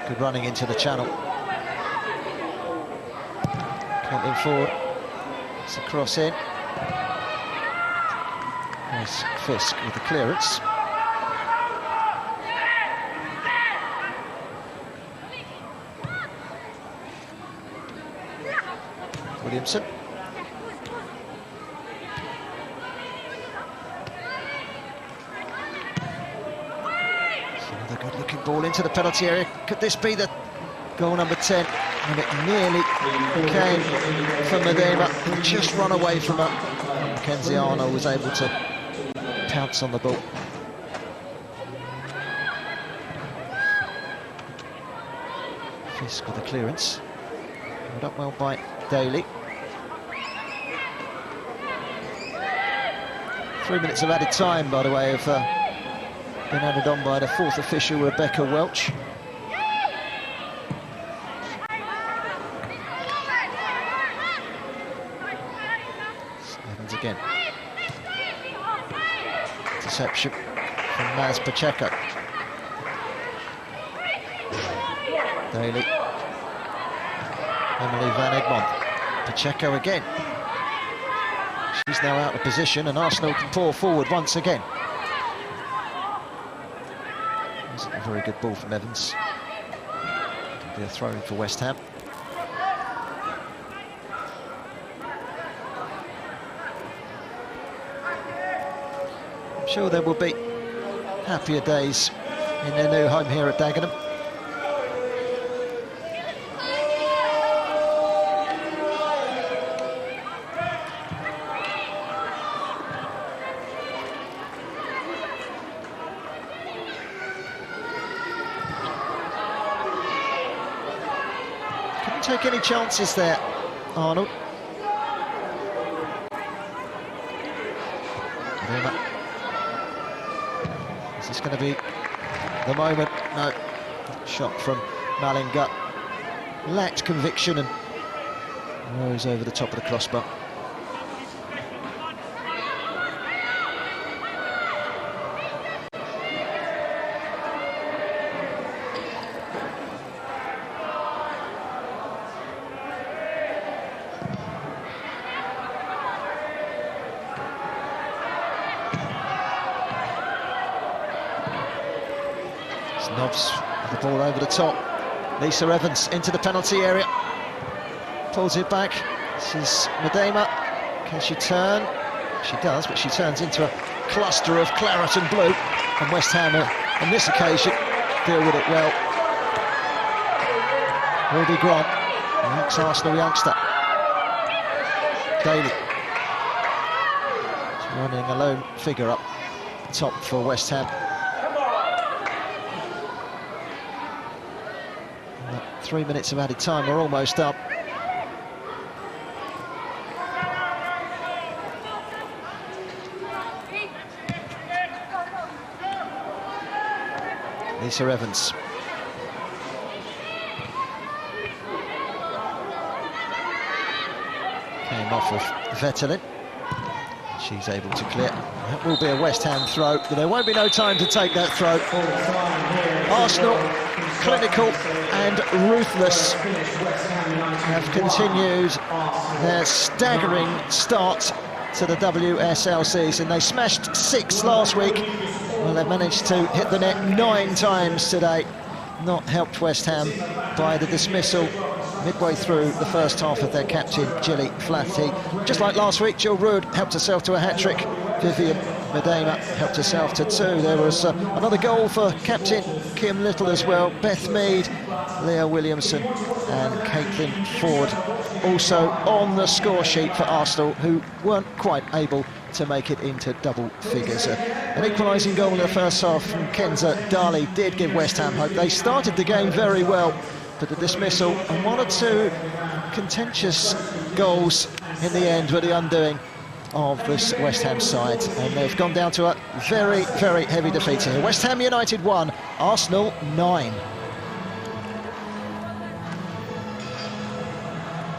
Good running into the channel. Kenton Foord. It's a cross in. Nice Fisk with the clearance. Williamson. Another good-looking ball into the penalty area. Could this be the goal number 10? And it nearly came from Miedema. Just run away from her. Kenzie Arnold was able to pounce on the ball. Fisk with the clearance. Held up well by Daly. 3 minutes of added time, by the way, have been added on by the fourth official, Rebecca Welch. Evans again. Interception from Maz Pacheco. Daly. Emily Van Egmond. Pacheco again. She's now out of position, and Arsenal can pour forward once again. Wasn't a very good ball from Evans. It'll be a throw-in for West Ham. I'm sure there will be happier days in their new home here at Dagenham. take any chances there, Arnold. Miedema. Is this going to be the moment? No. Shot from Malingut. Lacked conviction and rose over the top of the crossbar. Knobs the ball over the top. Lisa Evans into the penalty area. Pulls it back. This is Miedema. Can she turn? She does, but she turns into a cluster of claret and blue. And West Ham, on this occasion, deal with it well. Ruby Grant, the ex-Arsenal youngster. Daly. She's running a lone figure up top for West Ham. 3 minutes of added time, we're almost up. Lisa Evans. Came off of Vettelin. She's able to clear. That will be a West Ham throw, but there won't be no time to take that throw. Arsenal, clinical and ruthless, have continued their staggering start to the WSL season. They smashed 6 last week. Well, they've managed to hit the net 9 times today. Not helped West Ham by the dismissal midway through the first half of their captain, Gilly Flaherty. Just like last week, Jill Roord helped herself to a hat-trick. Vivian Miedema helped herself to 2. There was another goal for captain Kim Little as well. Beth Mead, Leah Williamson and Caitlin Foord also on the score sheet for Arsenal, who weren't quite able to make it into double figures. An equalising goal in the first half from Kenza Dali did give West Ham hope. They started the game very well, but the dismissal and 1 or 2 contentious goals in the end were the undoing of this West Ham side, and they've gone down to a very, very heavy defeat here. West Ham United 1, Arsenal 9.